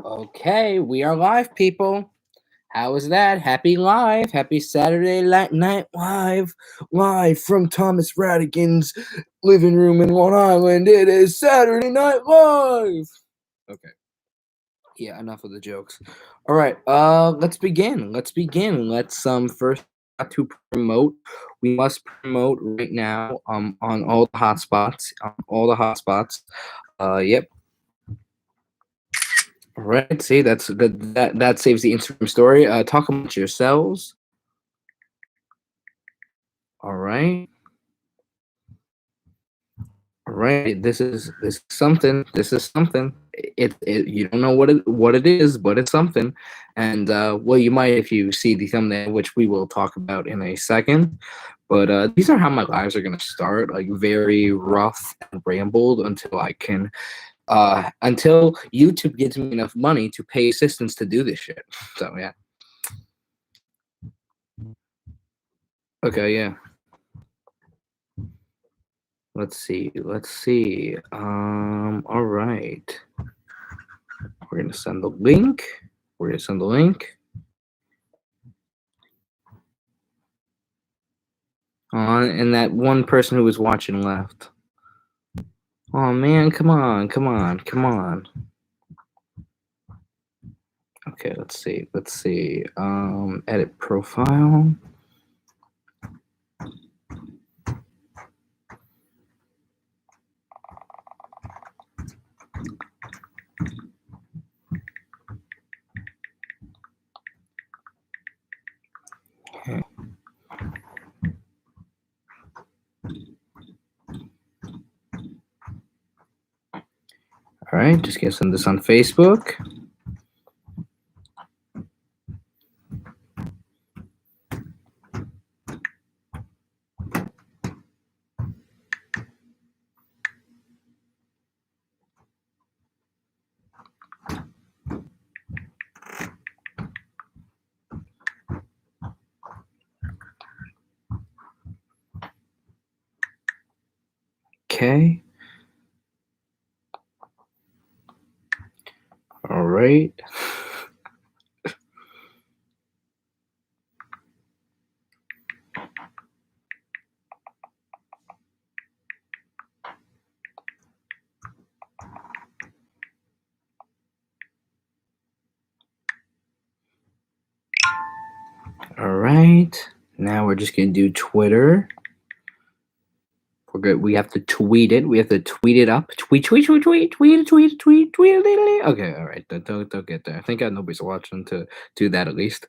Okay, we are live, people. How is that? Happy live. Happy Saturday night live. Live from Thomas Radigan's living room in Long Island. It is Saturday Night Live. Okay. Yeah, enough of the jokes. All right, let's begin. Let's first to promote. We must promote right now on all the hotspots. Yep. All right. See, that saves the Instagram story. Talk about yourselves. All right. All right. This is something. This is something. It you don't know what it is, but it's something. And well, you might if you see the thumbnail, which we will talk about in a second. But these are how my lives are gonna start, like very rough and rambled until YouTube gives me enough money to pay assistants to do this shit. So yeah. Okay, yeah. Let's see. All right. We're gonna send the link. And that one person who was watching left. Oh man, come on. Okay, let's see. Edit profile. Okay. All right, just gonna send this on Facebook. Okay. All right. All right. Now we're just gonna do Twitter. We're good. We have to tweet it. We have to tweet it up. Tweet it. Okay, all right. Don't get there. I think nobody's watching to do that at least.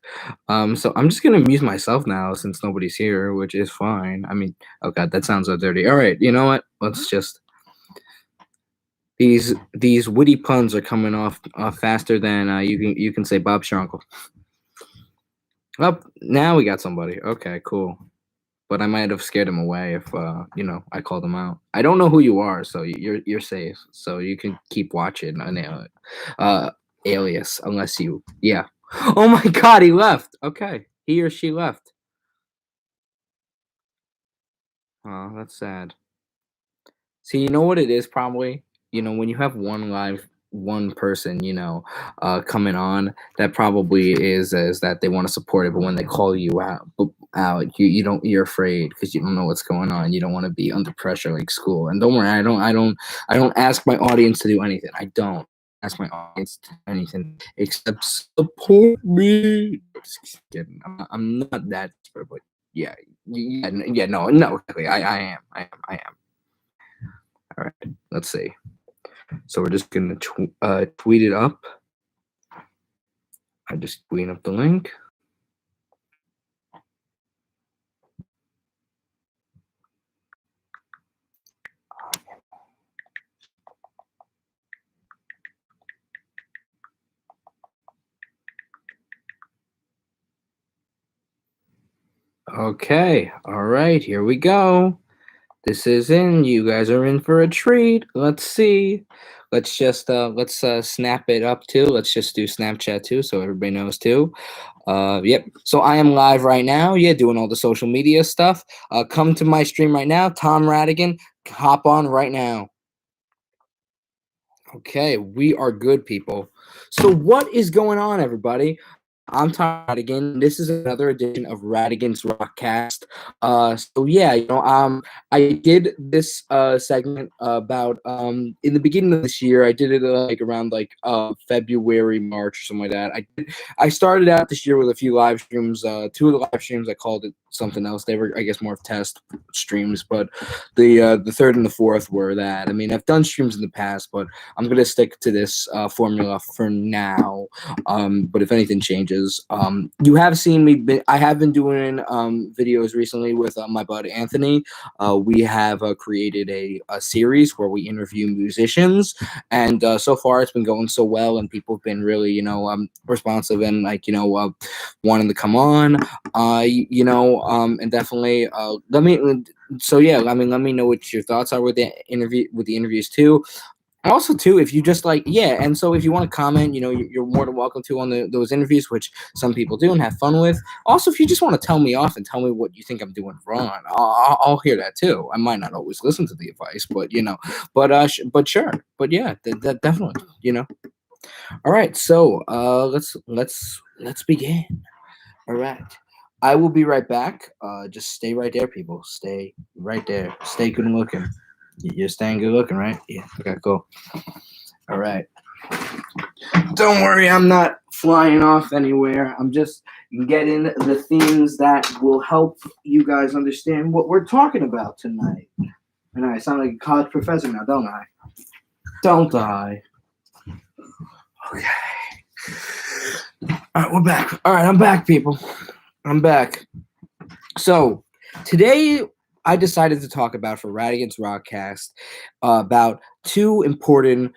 So I'm just gonna mute myself now since nobody's here, which is fine. I mean, oh god, that sounds so dirty. All right, you know what? Let's just these witty puns are coming off faster than you can say Bob's your uncle. Oh, now we got somebody. Okay, cool. But I might have scared him away if I called him out. I don't know who you are, so you're safe. So you can keep watching an alias unless yeah. Oh my god, he left. Okay, he or she left. Oh, that's sad. See, you know what it is probably? When you have one person, coming on, that probably is that they want to support it, but when they call you out, you're afraid because you don't know what's going on. You don't want to be under pressure like school. And don't worry, I don't ask my audience to do anything. I don't ask my audience to do anything except support me. Just kidding. I'm not that desperate, but yeah, no, exactly. I am. All right, let's see. So we're just gonna tweet it up. I just tweet up the link. Okay, all right, here we go. This is in. You guys are in for a treat. Let's see. Let's just snap it up too. Let's just do Snapchat too, so everybody knows too. Yep. So I am live right now. Yeah, doing all the social media stuff. Come to my stream right now, Tom Radigan. Hop on right now. Okay, we are good, people. So, what is going on, everybody? I'm Tom Radigan, and this is another edition of Radigan's RockCast. I did this segment about in the beginning of this year. I did it like around like February, March, or something like that. I started out this year with a few live streams. Two of the live streams I called it something else. They were, I guess, more of test streams, but the third and the fourth were that. I mean, I've done streams in the past, but I'm gonna stick to this formula for now. But if anything changes, you have seen me. I have been doing videos recently with my bud Anthony. We have created a series where we interview musicians, and so far it's been going so well, and people have been really, responsive and wanting to come on. And definitely let me. So yeah, I mean, let me know what your thoughts are with the interviews too. Also, too, if you just and so if you want to comment, you're more than welcome to on those interviews, which some people do and have fun with. Also, if you just want to tell me off and tell me what you think I'm doing wrong, I'll hear that too. I might not always listen to the advice, but sure, but yeah, that definitely, All right, so let's begin. All right. I will be right back. Just stay right there, people. Stay right there. Stay good looking. You're staying good looking, right? Yeah. Okay, cool. All right. Don't worry, I'm not flying off anywhere. I'm just getting the themes that will help you guys understand what we're talking about tonight. And I sound like a college professor now, don't I? Don't I? Okay. All right, we're back. All right, I'm back, people. I'm back. So today I decided to talk about for RADIGAN'S RockCast about two important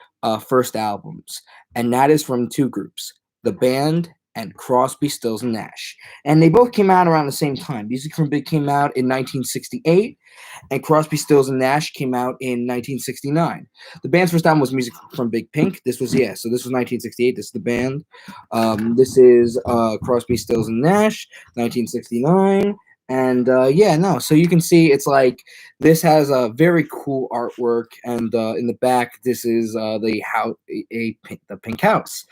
first albums, and that is from two groups, the band and Crosby, Stills, and Nash. And they both came out around the same time. Music from Big came out in 1968, and Crosby, Stills, and Nash came out in 1969. The band's first album was Music from Big Pink. This was 1968. This is the band. This is Crosby, Stills, and Nash, 1969. And so you can see it's like this has a very cool artwork, and in the back this is the pink house.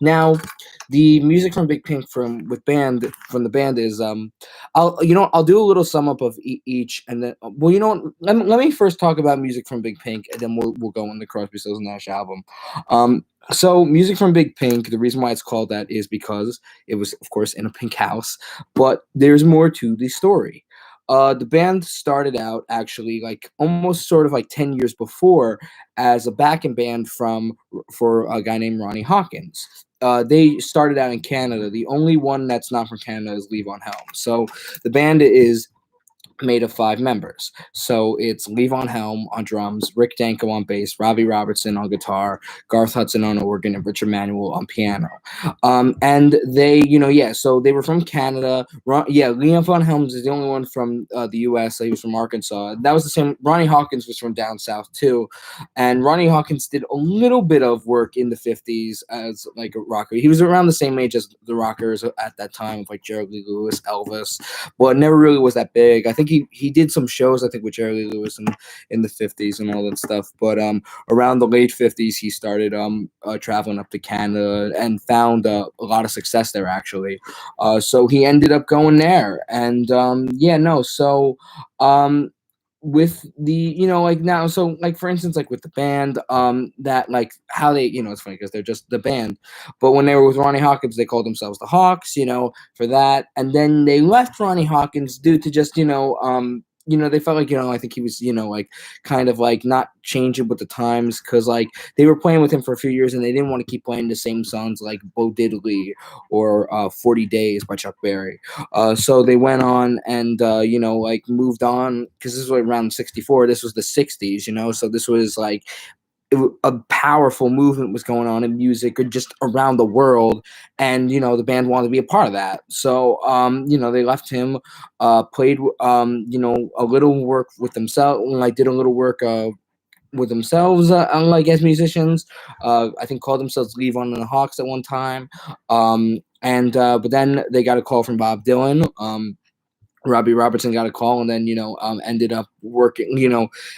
Now, the music from Big Pink from the band is I'll do a little sum up of each, and then let me first talk about music from Big Pink, and then we'll go on the Crosby, Stills, and Nash album. So music from Big Pink, the reason why it's called that is because it was, of course, in a pink house, but there's more to the story. The band started out actually like almost sort of like 10 years before as a backing band for a guy named Ronnie Hawkins. They started out in Canada. The only one that's not from Canada is Levon Helm. So the band is made of 5 members. So it's Levon Helm on drums, Rick Danko on bass, Robbie Robertson on guitar, Garth Hudson on organ, and Richard Manuel on piano. And they, so they were from Canada. Levon Helm is the only one from the U.S. He was from Arkansas. That was the same. Ronnie Hawkins was from down south too. And Ronnie Hawkins did a little bit of work in the 50s as like a rocker. He was around the same age as the rockers at that time, like Jerry Lee Lewis, Elvis, but never really was that big. I think he did some shows, I think, with Jerry Lee Lewis in the 50s and all that stuff. But around the late 50s, he started traveling up to Canada and found a lot of success there, actually. So he ended up going there. And with the now, so like for instance, like with the band, that like how they, it's funny because they're just the band, but when they were with Ronnie Hawkins, they called themselves the Hawks, for that. And then they left Ronnie Hawkins due to just they felt like, I think he was, like kind of like not changing with the times, because like they were playing with him for a few years and they didn't want to keep playing the same songs like Bo Diddley or 40 Days by Chuck Berry. So they went on and, like moved on, because this was around 64. This was the 60s, so this was like a powerful movement was going on in music or just around the world, and the band wanted to be a part of that. So they left him, played a little work with themselves, like did a little work with themselves, like as musicians. I think called themselves Levon and the Hawks at one time. But then they got a call from Bob Dylan. Robbie Robertson got a call and then, ended up working,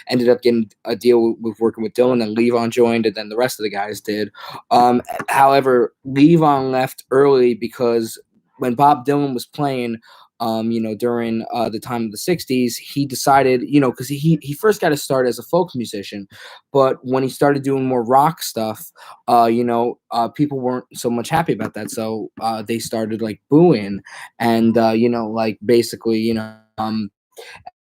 ended up getting a deal with working with Dylan, and Levon joined, and then the rest of the guys did. However, Levon left early because when Bob Dylan was playing, during the time of the 60s, he decided, because he first got to start as a folk musician, but when he started doing more rock stuff, people weren't so much happy about that. So they started like booing and, like basically,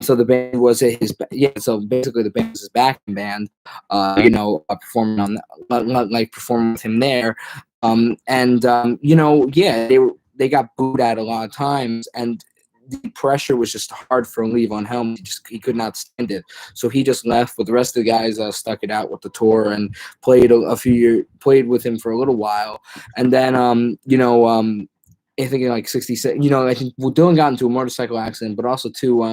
so the band was his, yeah. So basically, the band was his backing band, performing like performing with him there, yeah, they got booed at a lot of times, and the pressure was just hard for Levon Helm. He could not stand it, so he just left. But the rest of the guys stuck it out with the tour and played a few years, played with him for a little while, and then I think in like 66, I think Dylan got into a motorcycle accident, but also too,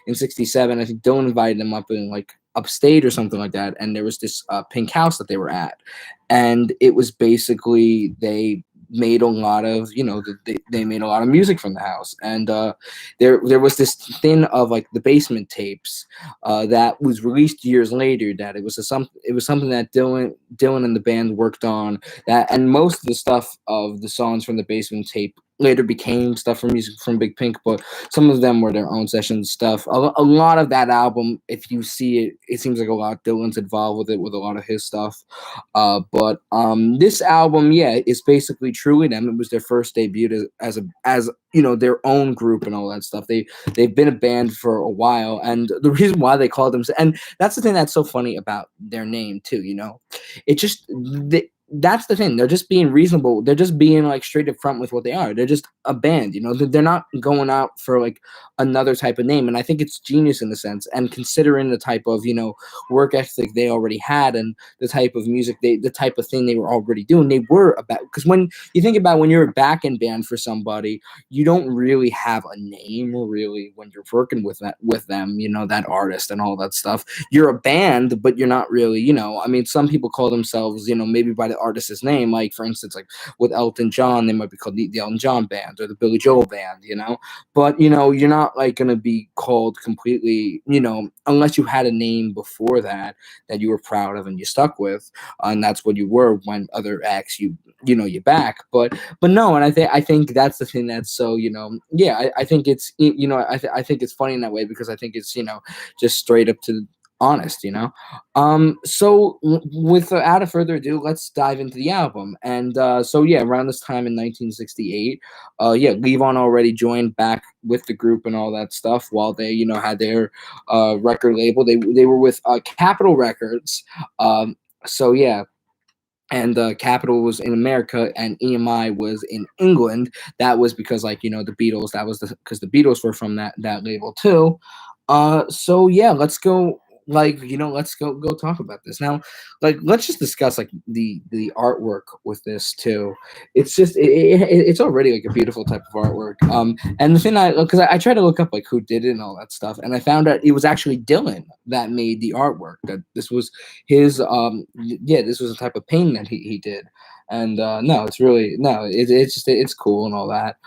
in 67, I think Dylan invited them up in like upstate or something like that. And there was this pink house that they were at. And it was basically, they made a lot of, they made a lot of music from the house. And there was this thing of like the basement tapes that was released years later, that it was something that Dylan and the band worked on, that, and most of the stuff of the songs from the basement tape later became stuff from music from Big Pink, but some of them were their own session stuff. A lot of that album, if you see it, it seems like a lot Dylan's involved with it, with a lot of his stuff. But this album, yeah, is basically truly them. It was their first debut as their own group and all that stuff. They've been a band for a while, and the reason why they called them, and that's the thing that's so funny about their name too. It just that's the thing. They're just being reasonable. They're just being like straight up front with what they are. They're just a band, They're not going out for like another type of name. And I think it's genius in a sense. And considering the type of, work ethic they already had, and the type of music the type of thing they were already doing, they were about, because when you think about when you're a back-end band for somebody, you don't really have a name really when you're working with them, that artist and all that stuff. You're a band, but you're not really, some people call themselves, maybe by the artist's name, like for instance, like with Elton John, they might be called the Elton John Band or the Billy Joel Band, but you're not like going to be called completely, unless you had a name before that you were proud of and you stuck with, and that's what you were when other acts you back. But no, and I think that's the thing that's so, yeah, I think it's, I think it's funny in that way, because I think it's, just straight up to honest. So without further ado, let's dive into the album. And so yeah, around this time in 1968, yeah, Levon already joined back with the group and all that stuff, while they had their record label. They were with Capitol Records. So yeah, and Capitol was in America and EMI was in England. That was because, like, the Beatles, that was because the Beatles were from that label too. So yeah, let's go, like, let's go talk about this now. Like, let's just discuss like the artwork with this too. It's just it's already like a beautiful type of artwork. And the thing, because I tried to look up like who did it and all that stuff, and I found out it was actually Dylan that made the artwork. That this was his yeah, this was a type of painting that he did. And no, it's really, no, it's just, it's cool and all that.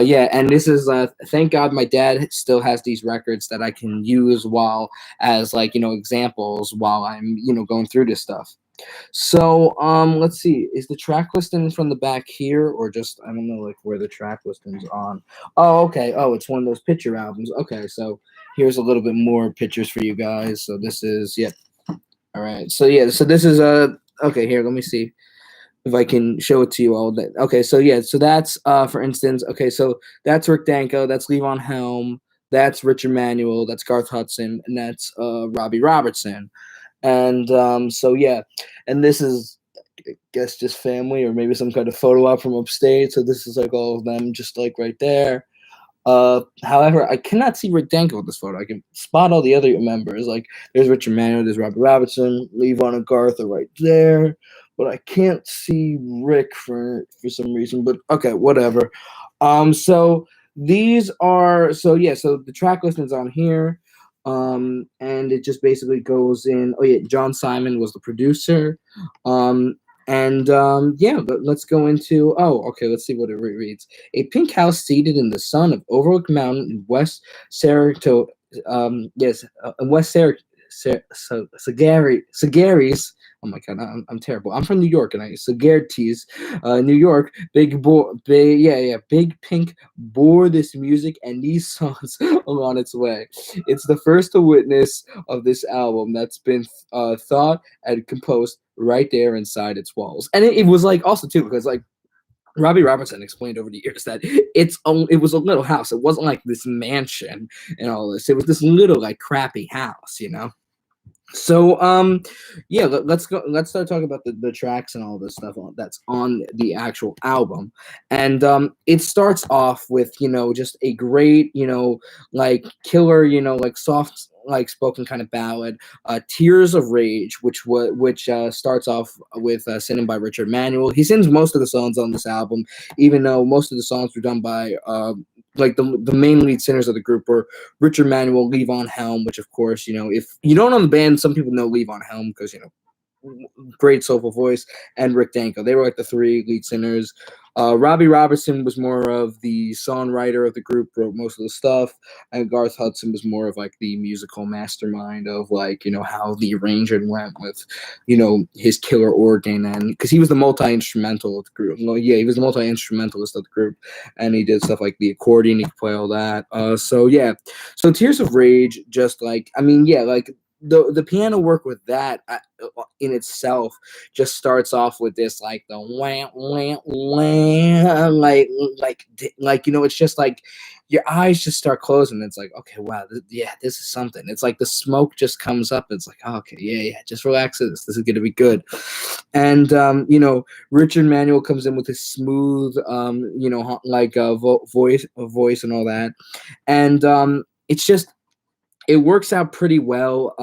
Yeah, and this is thank God my dad still has these records that I can use while, as like, examples while I'm, going through this stuff. So let's see, is the track listing from the back here, or just, I don't know, like where the track listing's on. Oh, okay. Oh, it's one of those picture albums. Okay, so here's a little bit more pictures for you guys. So this is, yeah. All right. So yeah, so this is okay, here, let me see if I can show it to you all. That okay, so yeah, so that's for instance, okay, so that's Rick Danko, that's Levon Helm, that's Richard Manuel, that's Garth Hudson, and that's Robbie Robertson. And so yeah, and this is, I guess, just family, or maybe some kind of photo op from upstate. So this is like all of them just like right there. However, I cannot see Rick Danko in this photo. I can spot all the other members. Like there's Richard Manuel, there's Robbie Robertson, Levon and Garth are right there, but I can't see Rick for some reason. But okay, whatever. So these are, so yeah, so the track listing's on here. And it just basically goes in. Oh yeah, John Simon was the producer. And yeah, let's go into. Oh, okay. Let's see what it reads. A pink house seated in the sun of Overlook Mountain in West Saratoga. Yes, in West Sagaris. Oh my god, I'm terrible. I'm from New York, and I Sagarities, New York. Big Pink bore this music and these songs on its way. It's the first to witness of this album that's been thought and composed right there inside its walls. And it was like also too because like Robbie Robertson explained over the years that it was a little house. It wasn't like this mansion and all this. It was this little like crappy house, you know. So yeah, let's go. Let's start talking about the tracks and all this stuff that's on the actual album. And it starts off with just a great like killer like soft like spoken kind of ballad, "Tears of Rage," which starts off with singing by Richard Manuel. He sings most of the songs on this album, even though most of the songs were done by like the main lead singers of the group were Richard Manuel, Levon Helm, which of course, if you don't know the band, some people know Levon Helm because, great soulful voice, and Rick Danko. They were like the three lead singers. Robbie Robertson was more of the songwriter of the group, wrote most of the stuff, and Garth Hudson was more of like the musical mastermind of like how the arrangement went with his killer organ, and because he was the multi-instrumental of the group. Well, yeah, he was the multi-instrumentalist of the group, and he did stuff like the accordion. He could play all that. So yeah, so Tears of Rage, just like like the piano work with that in itself just starts off with this like the wham wham wham like it's just like your eyes just start closing. It's like, okay, wow, this is something. It's like the smoke just comes up. It's like, oh, okay, yeah, just relax. This is gonna be good. And Richard Manuel comes in with his smooth like voice and all that. And it's just it works out pretty well.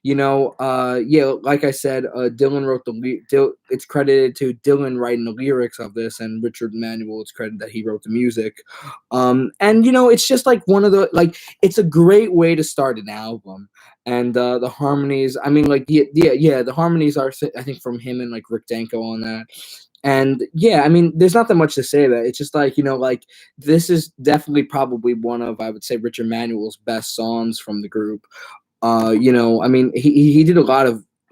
Yeah, like I said, Dylan wrote it's credited to Dylan writing the lyrics of this, and Richard Manuel, it's credited that he wrote the music. And it's just like one of the like it's a great way to start an album. And the harmonies, I mean, like the harmonies are I think from him and like Rick Danko on that. And yeah, I mean, there's not that much to say about it. It's just like, like this is definitely probably one of, I would say, Richard Manuel's best songs from the group. I mean, he did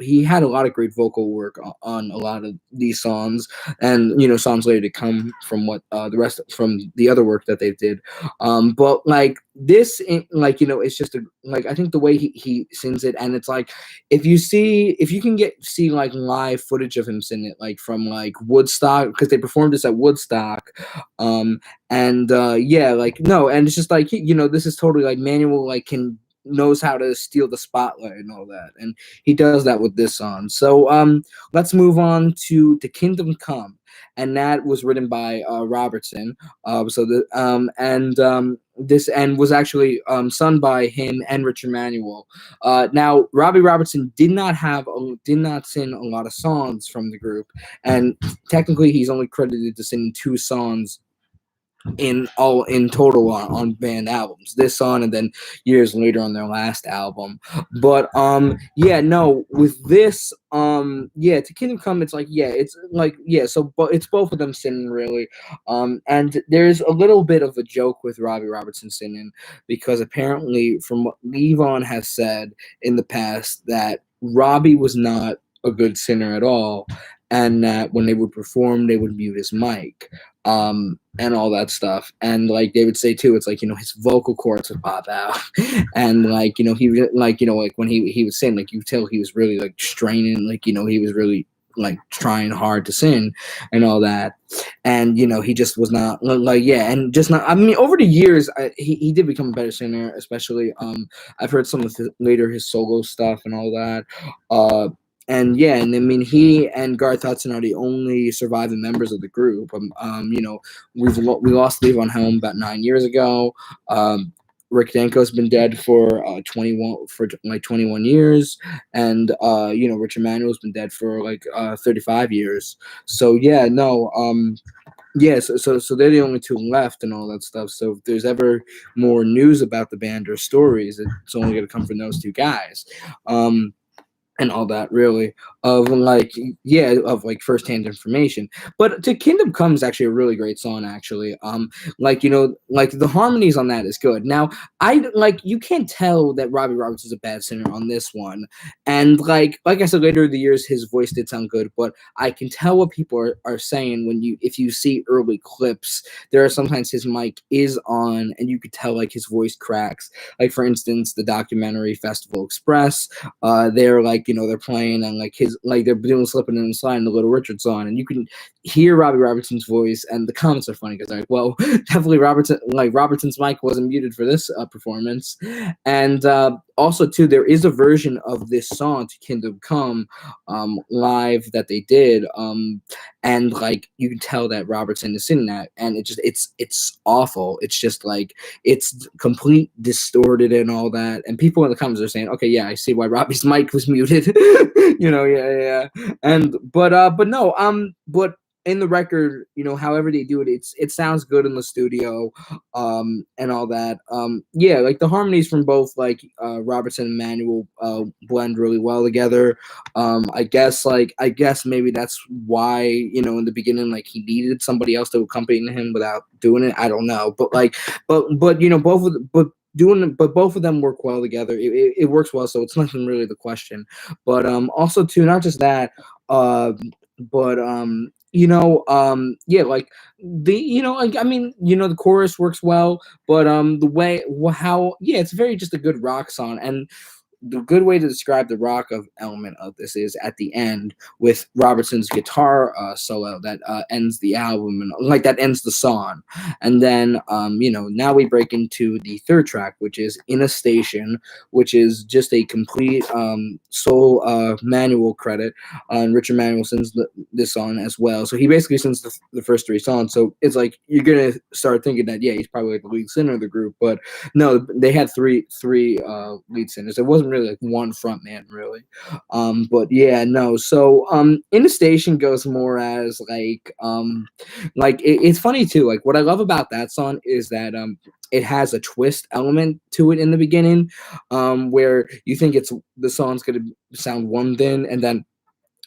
he had a lot of great vocal work on a lot of these songs, and songs later to come from what the rest from the other work that they did. But like this, like it's just like I think the way he sings it, and it's like if you can see like live footage of him singing it, like from like Woodstock, because they performed this at Woodstock. And yeah, like no, and it's just like this is totally like Manuel like knows how to steal the spotlight and all that, and he does that with this song. So let's move on to "The Kingdom Come," and that was written by Robertson. This and was actually sung by him and Richard Manuel. Now Robbie Robertson did not sing a lot of songs from the group, and technically he's only credited to singing 2 songs in total on band albums, this song and then years later on their last album. But yeah, no, with this yeah, "To Kingdom Come," it's like it's like so but it's both of them singing really. And there's a little bit of a joke with Robbie Robertson singing, because apparently from what Levon has said in the past, that Robbie was not a good singer at all, and that when they would perform they would mute his mic, and all that stuff. And like they would say too, it's like his vocal cords would pop out, and like he like like when he was sing, like you tell he was really like straining, like he was really like trying hard to sing and all that. And he just was not like and just not. I mean, over the years he did become a better singer, especially I've heard some of his solo stuff and all that. And yeah, and I mean, he and Garth Hudson are the only surviving members of the group. We lost Levon Helm about 9 years ago. Rick Danko's been dead for 21 years, and Richard Manuel's been dead for like 35 years. So yeah, no, yeah, so they're the only 2 left and all that stuff. So if there's ever more news about the band or stories, it's only going to come from those 2 guys. and all that, really, of like, yeah, of like firsthand information. But to Kingdom Come is actually a really great song, actually. Like, like the harmonies on that is good. Now, I like, you can't tell that Robbie Roberts is a bad singer on this one, and like I said, later in the years his voice did sound good, but I can tell what people are saying when if you see early clips. There are sometimes his mic is on and you could tell like his voice cracks. Like, for instance, the documentary Festival Express, they're like, they're playing, and like they're doing Slipping and Sliding, the Little Richard song, and you can hear Robbie Robertson's voice, and the comments are funny because they're like, well, definitely Robertson's mic wasn't muted for this performance. And also too, there is a version of this song to Kingdom Come live that they did, and like you can tell that Robertson is singing that, and it's awful. It's just like, it's complete distorted and all that, and people in the comments are saying, okay, yeah, I see why Robbie's mic was muted. Yeah. And but no, but in the record, however they do it, it sounds good in the studio, and all that. Yeah, like the harmonies from both like Robertson and Manuel blend really well together. I guess maybe that's why, in the beginning, like he needed somebody else to accompany him without doing it. I don't know, but like, but both of the, but both of them work well together. It works well, so it's nothing really the question. But also too, not just that, but yeah, like like, I mean, the chorus works well, but the way how, yeah, it's very just a good rock song. And the good way to describe the rock of element of this is at the end with Robertson's guitar solo that ends the album, and like that ends the song. And then now we break into the third track, which is In a Station, which is just a complete sole Manuel credit. And Richard Manuel sings this song as well, so he basically sings the first three songs. So it's like you're gonna start thinking that, yeah, he's probably like the lead singer of the group, but no, they had three lead singers. It wasn't really like one front man, really. But yeah, no. So In the Station goes more as like it's funny too. Like, what I love about that song is that it has a twist element to it in the beginning, where you think the song's gonna sound one thing, and then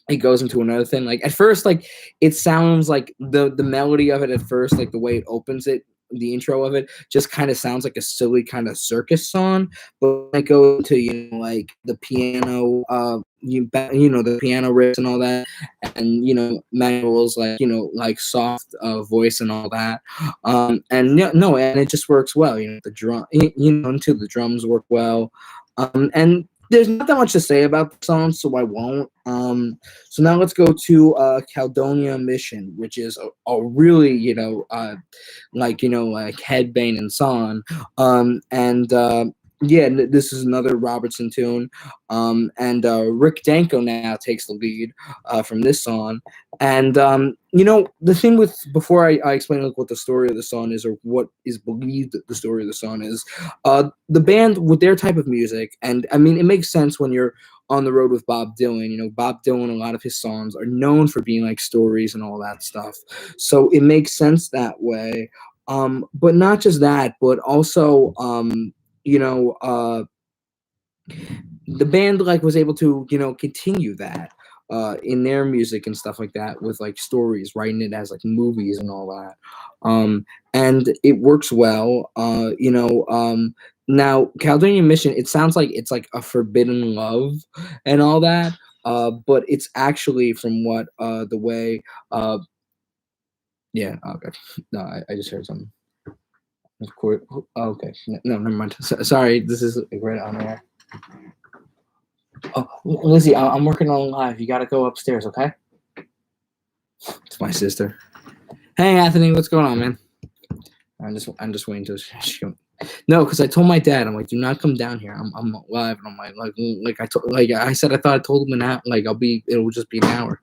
it goes into another thing. Like, at first, like, it sounds like the melody of it at first, like the way it opens it, the intro of it just kind of sounds like a silly kind of circus song, but when it goes to like the piano, the piano riffs and all that, and Manuel's like like soft voice and all that, and no, and it just works well. The drum, until the drums work well, and there's not that much to say about the song, so I won't. So now let's go to Caledonia Mission, which is a really, like headbanging song. And yeah, this is another Robertson tune. And Rick Danko now takes the lead from this song. And the thing with, before I explain like what the story of the song is, or what is believed that the story of the song is, the band with their type of music, and I mean, it makes sense when you're on the road with Bob Dylan. Bob Dylan, a lot of his songs are known for being like stories and all that stuff. So it makes sense that way. But not just that, but also, the band like was able to, continue that in their music and stuff like that, with like stories, writing it as like movies and all that. And it works well. Now Caledonia Mission, it sounds like it's like a forbidden love and all that. But it's actually, from what the way yeah, okay. No, I just heard something. Of course. Okay. No, never mind. Sorry, this is like right on there. Oh, Lizzie, I'm working on live. You gotta go upstairs, okay? It's my sister. Hey, Anthony, what's going on, man? I'm just waiting to. No, because I told my dad, I'm like, do not come down here. I'm live, and I'm like I said, I thought I told him that, like, it'll just be an hour.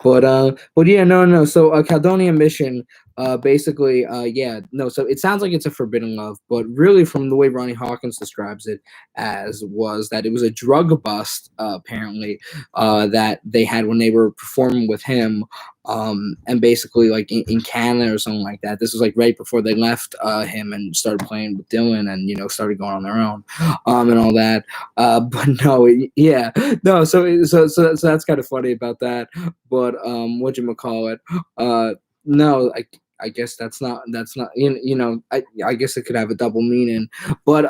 But yeah, no. So Caledonia Mission, Yeah, no, so it sounds like it's a forbidden love, but really from the way Ronnie Hawkins describes it as was that it was a drug bust, apparently, that they had when they were performing with him, and basically like in Canada or something like that. This was like right before they left him and started playing with Dylan and started going on their own, and all that. But no, yeah, no, so that's kind of funny about that. But what you call it? No, I guess that's not I guess it could have a double meaning, but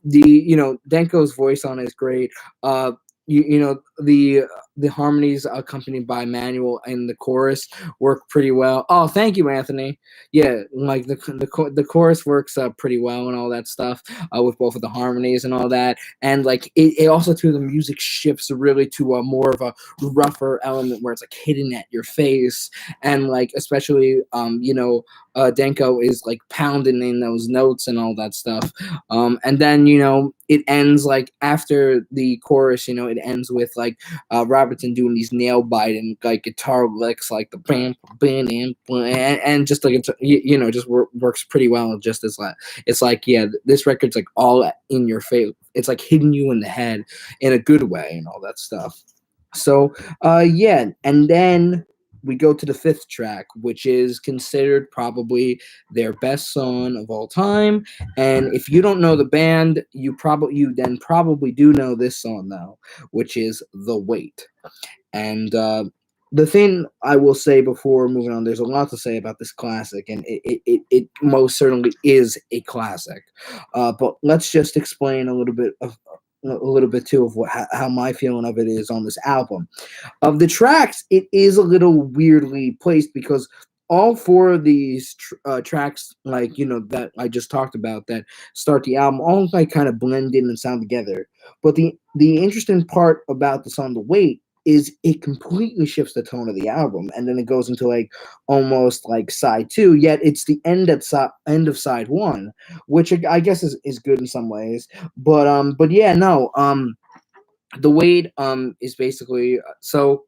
the Denko's voice on it is great. Uh, the harmonies accompanied by Manuel and the chorus work pretty well. Oh, thank you, Anthony. Yeah, like the chorus works pretty well and all that stuff with both of the harmonies and all that, and like it also too the music shifts really to a more of a rougher element where it's like hitting at your face, and like especially Denko is like pounding in those notes and all that stuff, and then it ends like after the chorus, it ends with like Robertson doing these nail biting like guitar licks like the bam bam and just like just works pretty well. Just as like it's like, yeah, this record's like all in your face. It's like hitting you in the head in a good way and all that stuff. So, yeah, and then we go to the fifth track, which is considered probably their best song of all time. And if you don't know the band, you then probably do know this song though, which is "The Wait." And the thing I will say before moving on, there's a lot to say about this classic, and it most certainly is a classic. But let's just explain a little bit too of how my feeling of it is on this album. Of the tracks, it is a little weirdly placed because all four of these tracks, like that I just talked about, that start the album, all like kind of blend in and sound together. But the interesting part about the song "The Wait" is it completely shifts the tone of the album, and then it goes into like almost like side two. Yet it's the end of side one, which I guess is good in some ways. But yeah, no, the Wait is basically so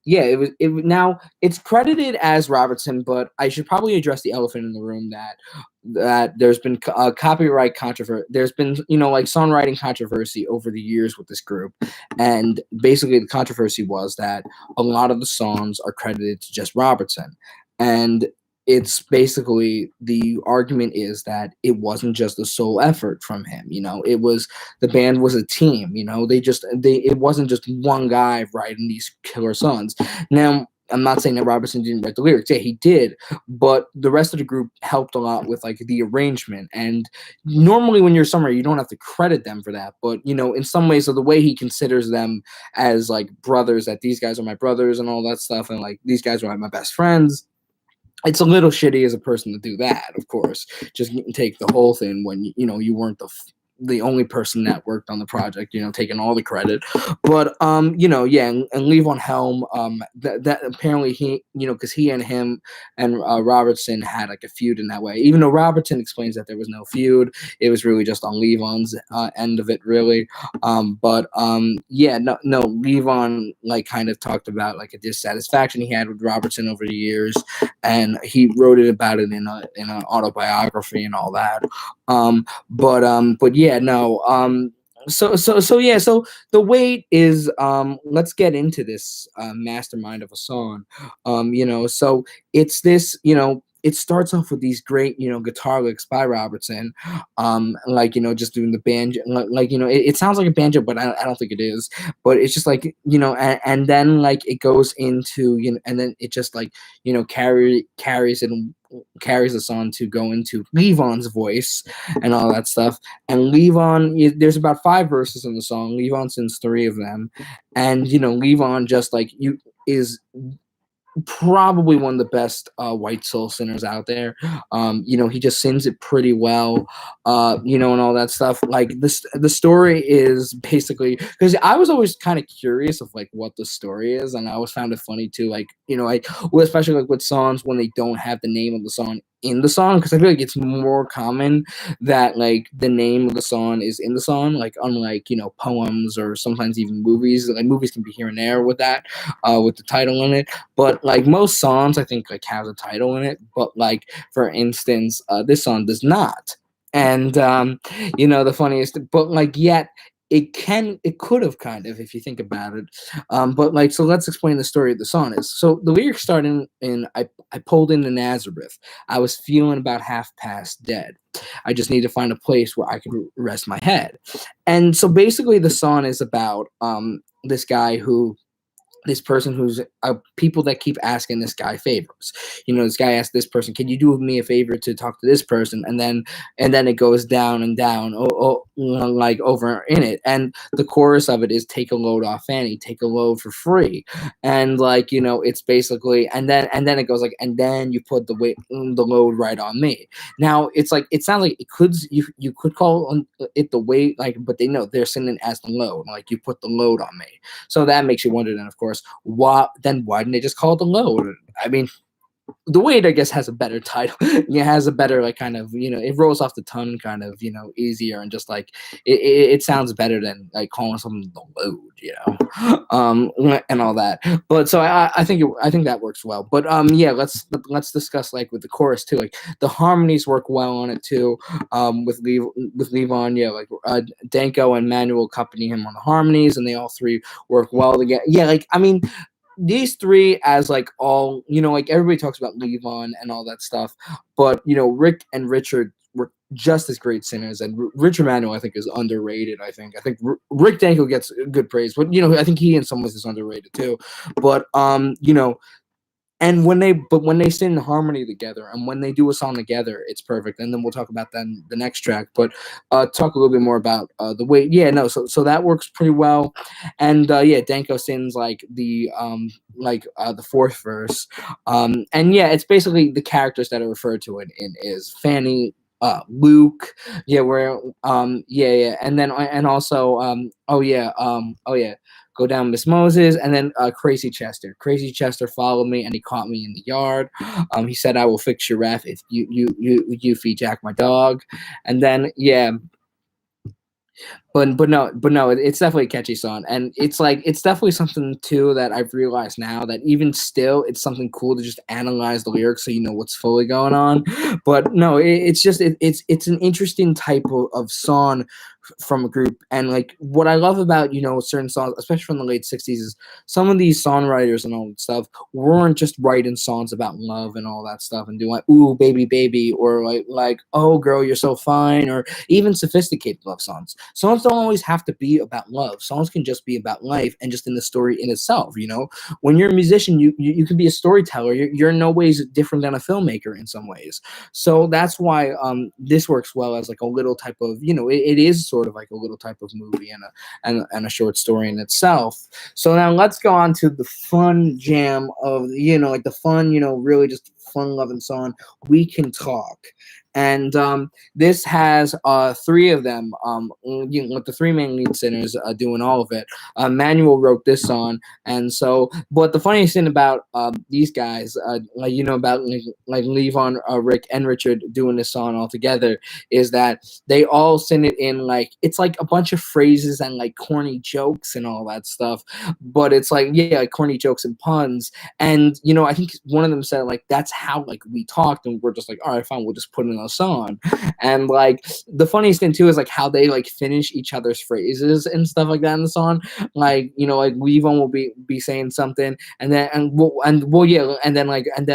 yeah, now it's credited as Robertson, but I should probably address the elephant in the room that there's been copyright controversy. There's been like songwriting controversy over the years with this group, and basically the controversy was that a lot of the songs are credited to just Robertson, and it's basically the argument is that it wasn't just a sole effort from him. It was the band was a team. It wasn't just one guy writing these killer songs. Now, I'm not saying that Robertson didn't write the lyrics. Yeah, he did, but the rest of the group helped a lot with like the arrangement. And normally, when you're somewhere, you don't have to credit them for that. But in some ways, so the way he considers them as like brothers, that these guys are my brothers and all that stuff, and like these guys are like my best friends. It's a little shitty as a person to do that, of course. Just take the whole thing when you weren't the only person that worked on the project, taking all the credit. But yeah, and Levon Helm, that apparently he, because he and him and Robertson had like a feud in that way. Even though Robertson explains that there was no feud, it was really just on Levon's end of it, really. Yeah, no, Levon like kind of talked about like a dissatisfaction he had with Robertson over the years, and he wrote it about it in an autobiography and all that. But yeah, no. So yeah, so The Wait is let's get into this mastermind of a song. So it's this, it starts off with these great, guitar licks by Robertson, like just doing the banjo, like it sounds like a banjo, but I don't think it is. But it's just like and then like it goes into and then it just like carries the song to go into Levon's voice and all that stuff. And there's about 5 verses in the song. Levon sings 3 of them, and Levon just like is probably one of the best white soul singers out there. He just sings it pretty well, and all that stuff. Like the story is basically because I was always kind of curious of like what the story is, and I always found it funny too. Like well, especially like with songs when they don't have the name of the song in the song, because I feel like it's more common that like the name of the song is in the song, like unlike poems or sometimes even movies. Like movies can be here and there with that, with the title in it. But like most songs, I think like have a title in it. But like for instance, this song does not. And the funniest, but like yet it could have kind of, if you think about it. But like, so let's explain the story of the song. Is so the lyrics start in I pulled into Nazareth. I was feeling about half past dead. I just need to find a place where I could rest my head. And so basically the song is about this guy who this person who's people that keep asking this guy favors. This guy asked this person, "Can you do me a favor to talk to this person?" And then it goes down and down, like over in it. And the chorus of it is, "Take a load off Fanny, take a load for free," and like it's basically, and then it goes like, "And then you put the load right on me." Now it's like it sounds like it could you could call it the weight, like, but they know they're singing it as the load, like you put the load on me. So that makes you wonder then, of course, why didn't they just call it the load? I mean, the weight, I guess, has a better title. It has a better like kind of it rolls off the tongue kind of easier, and just like it sounds better than like calling something the load, and all that. But so I think that works well. But yeah, let's discuss like with the chorus too. Like the harmonies work well on it too. With Levon, yeah, like Danko and Manuel accompany him on the harmonies, and they all three work well together. Yeah, like I mean, these three as like all like everybody talks about Levon and all that stuff, but Rick and Richard were just as great singers, and Richard Manuel I think is underrated. I think Rick Danko gets good praise, but I think he in some ways is underrated too. But and when they sing harmony together and when they do a song together, it's perfect. And then we'll talk about then the next track. But talk a little bit more about the way. Yeah, no. So that works pretty well. And yeah, Danko sings like the fourth verse. And yeah, it's basically the characters that are referred to it in is Fanny, Luke, yeah, where yeah, and then and also oh yeah, go down Miss Moses, and then Crazy Chester. Crazy Chester followed me and he caught me in the yard. He said, "I will fix your ref if you feed Jack my dog," and then yeah. But no, it's definitely a catchy song, and it's like it's definitely something too that I've realized now that even still, it's something cool to just analyze the lyrics so you know what's fully going on. But no, it's just it's an interesting type of song from a group, and like what I love about certain songs, especially from the late '60s, is some of these songwriters and all that stuff weren't just writing songs about love and all that stuff and doing like "ooh baby baby" or like "oh girl you're so fine," or even sophisticated love songs. Songs don't always have to be about love. Songs can just be about life and just in the story in itself. When you're a musician, you can be a storyteller. You're in no ways different than a filmmaker in some ways. So that's why this works well as like a little type of it is sort of like a little type of movie and a short story in itself. So now let's go on to the fun jam of like the fun really just fun loving song, "We Can Talk." And this has three of them, with the three main lead singers doing all of it. Manuel wrote this song, and so. But the funniest thing about these guys, about like Levon, Rick, and Richard doing this song all together, is that they all sing it in like it's like a bunch of phrases and like corny jokes and all that stuff. But it's like like corny jokes and puns, and I think one of them said like that's how like we talked, and we're just like, all right, fine, we'll just put it in a song. And like the funniest thing too is like how they like finish each other's phrases and stuff like that in the song. Like like Levon will be saying something, and then yeah, and then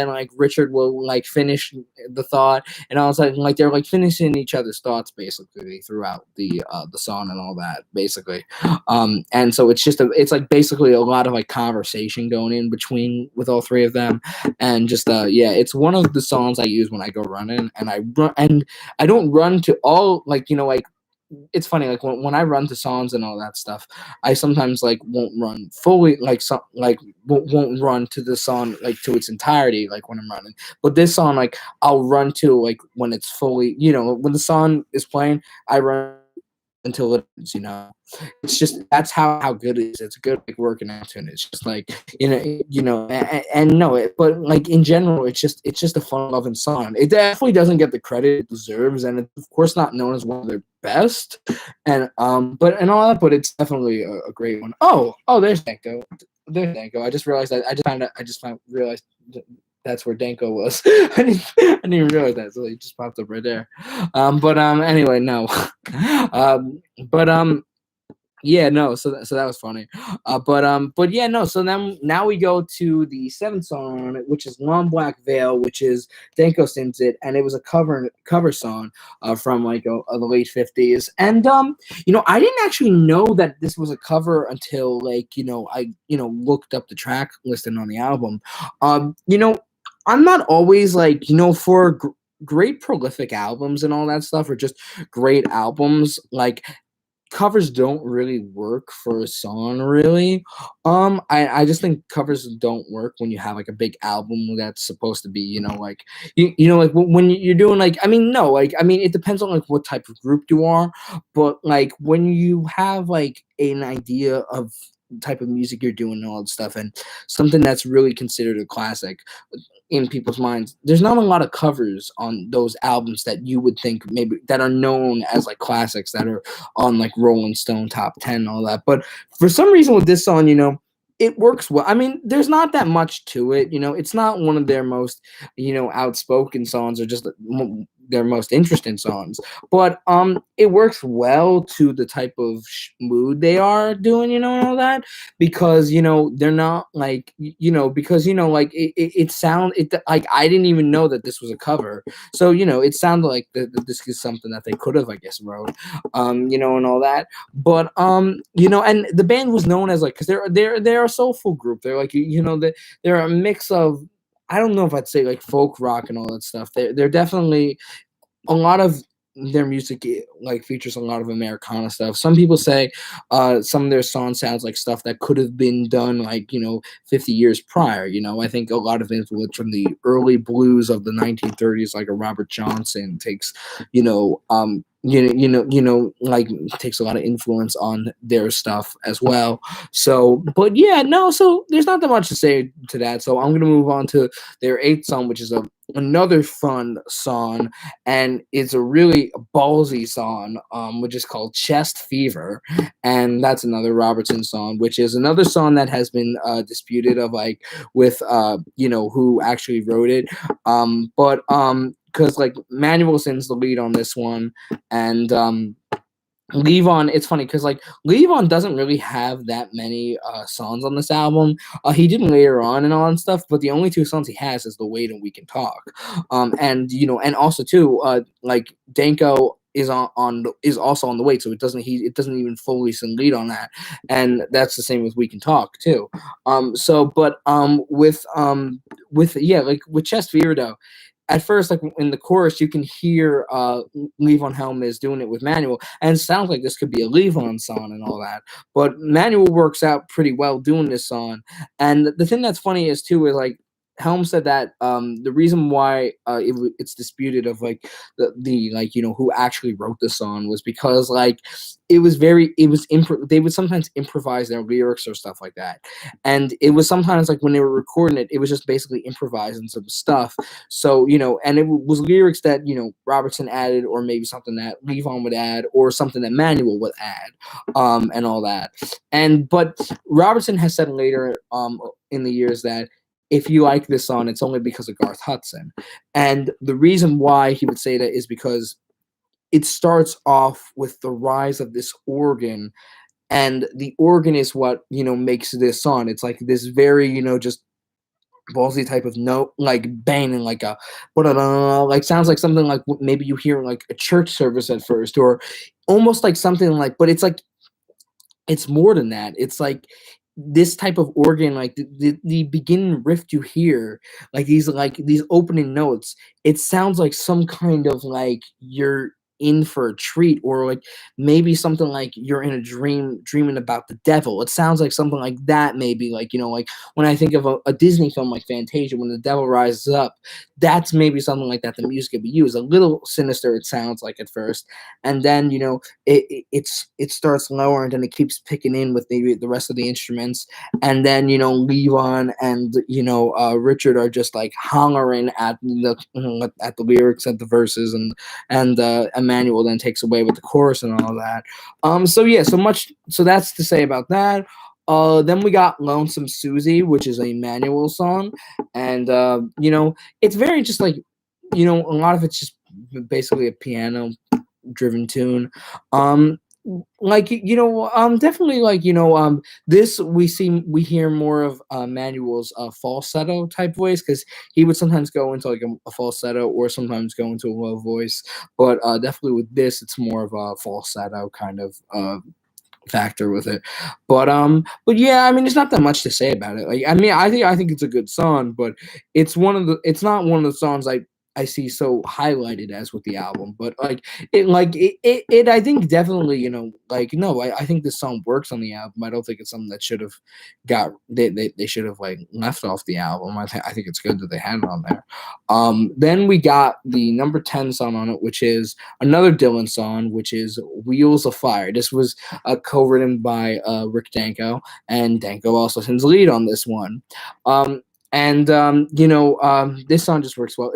like Richard will like finish the thought, and I was like they're like finishing each other's thoughts basically throughout the song and all that basically. And so it's like basically a lot of like conversation going in between with all three of them, and just yeah, it's one of the songs I use when I go running, and I don't run to all like like it's funny like when I run to songs and all that stuff, I sometimes like won't run fully like won't run to the song like to its entirety like when I'm running. But this song like I'll run to like when it's fully when the song is playing, I run until it ends, it's just that's how good it is. It's a good like working out tune. It's just like and no, but like in general, it's just a fun loving song. It definitely doesn't get the credit it deserves, and it's of course not known as one of their best, and but and all that, but it's definitely a great one. Oh, there's Danko. There's Danko. I just realized that. I just realized that's where Danko was. I didn't even realize that, so he just popped up right there. But anyway, no. But yeah, no. So that was funny. But yeah, no. So then now we go to the seventh song on it, which is "Long Black Veil," which is Danko sings it, and it was a cover song from like the late '50s. And I didn't actually know that this was a cover until like I looked up the track listing on the album. I'm not always like for great prolific albums and all that stuff, or just great albums like covers don't really work for a song really. I just think covers don't work when you have like a big album that's supposed to be like like when you're doing like no, like it depends on like what type of group you are, but like when you have like an idea of type of music you're doing and all that stuff, and something that's really considered a classic in people's minds, there's not a lot of covers on those albums that you would think maybe that are known as like classics that are on like Rolling Stone top 10 and all that. But for some reason with this song, it works well. There's not that much to it. It's not one of their most outspoken songs or just their most interesting songs, but it works well to the type of mood they are doing, and all that, because they're not like because like it sound it like I didn't even know that this was a cover, so it sounded like that this is something that they could have, I guess, wrote, and all that. But and the band was known as like, because they're a soulful group. They're like they're a mix of, I don't know if I'd say like folk rock and all that stuff. They're definitely, a lot of their music like features a lot of Americana stuff. Some people say some of their songs sounds like stuff that could have been done like 50 years prior. I think a lot of influence from the early blues of the 1930s, like a Robert Johnson, takes like takes a lot of influence on their stuff as well. So, but yeah, no, so there's not that much to say to that. So I'm gonna move on to their eighth song, which is another fun song, and it's a really ballsy song, which is called Chest Fever, and that's another Robertson song, which is another song that has been disputed of like with who actually wrote it, but because like Manuelson's the lead on this one, and Levon, it's funny because like Levon doesn't really have that many songs on this album. He did later on and all that stuff, but the only two songs he has is "The Wait" and "We Can Talk." And and also too, like Danko is is also on "The Wait," so it doesn't even fully sing lead on that, and that's the same with "We Can Talk" too. So but with yeah, like with Chest Fever though, at first, like in the chorus, you can hear Levon Helm is doing it with Manuel, and it sounds like this could be a Levon song and all that. But Manuel works out pretty well doing this song. And the thing that's funny is too is like Helm said that the reason why it's disputed of like the like who actually wrote the song was because like they would sometimes improvise their lyrics or stuff like that, and it was sometimes like when they were recording it was just basically improvising some stuff. So and it was lyrics that Robertson added, or maybe something that Levon would add, or something that Manuel would add, and all that. And but Robertson has said later in the years that if you like this song, it's only because of Garth Hudson. And the reason why he would say that is because it starts off with the rise of this organ, and the organ is what makes this song. It's like this very just ballsy type of note, like banging, like a like sounds like something like maybe you hear like a church service at first, or almost like something like, but it's like it's more than that. It's like this type of organ, like the beginning riff you hear, like these opening notes, it sounds like some kind of like in for a treat, or like maybe something like you're in a dream dreaming about the devil. It sounds like something like that, maybe, like, like when I think of a Disney film like Fantasia, when the devil rises up, that's maybe something like that the music could be used. A little sinister, it sounds like at first, and then it starts lower, and then it keeps picking in with the rest of the instruments, and then Levon and Richard are just like hollering at the lyrics, at the verses, and Emmanuel then takes away with the chorus and all that. So yeah, so that's to say about that. Then we got Lonesome Susie, which is a Emmanuel song, and it's very just like a lot of it's just basically a piano driven tune. Definitely, this we hear more of Manuel's falsetto type voice, because he would sometimes go into like a falsetto, or sometimes go into a low voice, but definitely with this it's more of a falsetto kind of factor with it. But yeah, I mean, there's not that much to say about it. Like, I mean, I think it's a good song, but it's not one of the songs I see so highlighted as with the album. But it I think definitely, no, I think this song works on the album. I don't think it's something that should have they should have like left off the album. I think it's good that they had it on there. Then we got the number 10 song on it, which is another Dylan song, which is Wheels of Fire. This was co-written by Rick Danko, and Danko also sings lead on this one. This song just works well.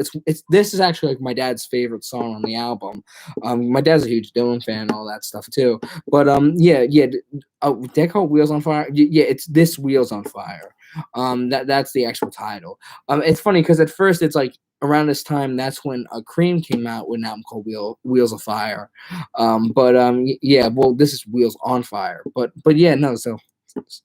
This is actually like my dad's favorite song on the album. My dad's a huge Dylan fan and all that stuff too. But they call it Wheels on Fire. Yeah, it's this Wheels on Fire. That's the actual title. It's funny because at first it's like around this time, that's when Cream came out with an album called Wheels of Fire. This is Wheels on Fire. But yeah, no, so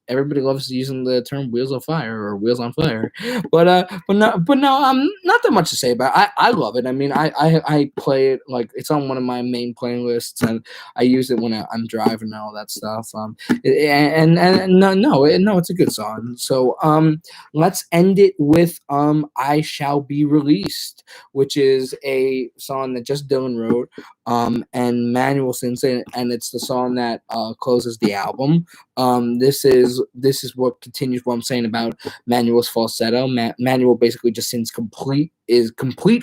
everybody loves using the term Wheels of Fire or Wheels on Fire. But no, not that much to say about it. I love it. I mean, I play it, like it's on one of my main playlists, and I use it when I'm driving and all that stuff. It's a good song. So let's end it with I Shall Be Released, which is a song that just Dylan wrote, and Manuel sings it, and it's the song that closes the album. This is what continues what I'm saying about Manuel's falsetto. Manuel basically just sings complete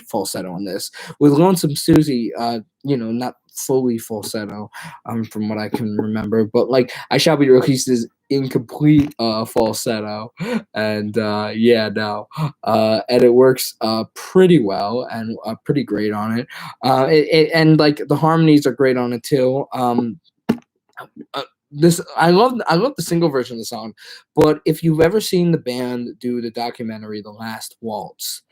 falsetto on this, with Lonesome Susie, not fully falsetto, from what I can remember, but like I Shall Be Released is incomplete falsetto, and and it works pretty well, and pretty great on it. And like the harmonies are great on it too. I love the single version of the song, but if you've ever seen the band do the documentary The Last Waltz,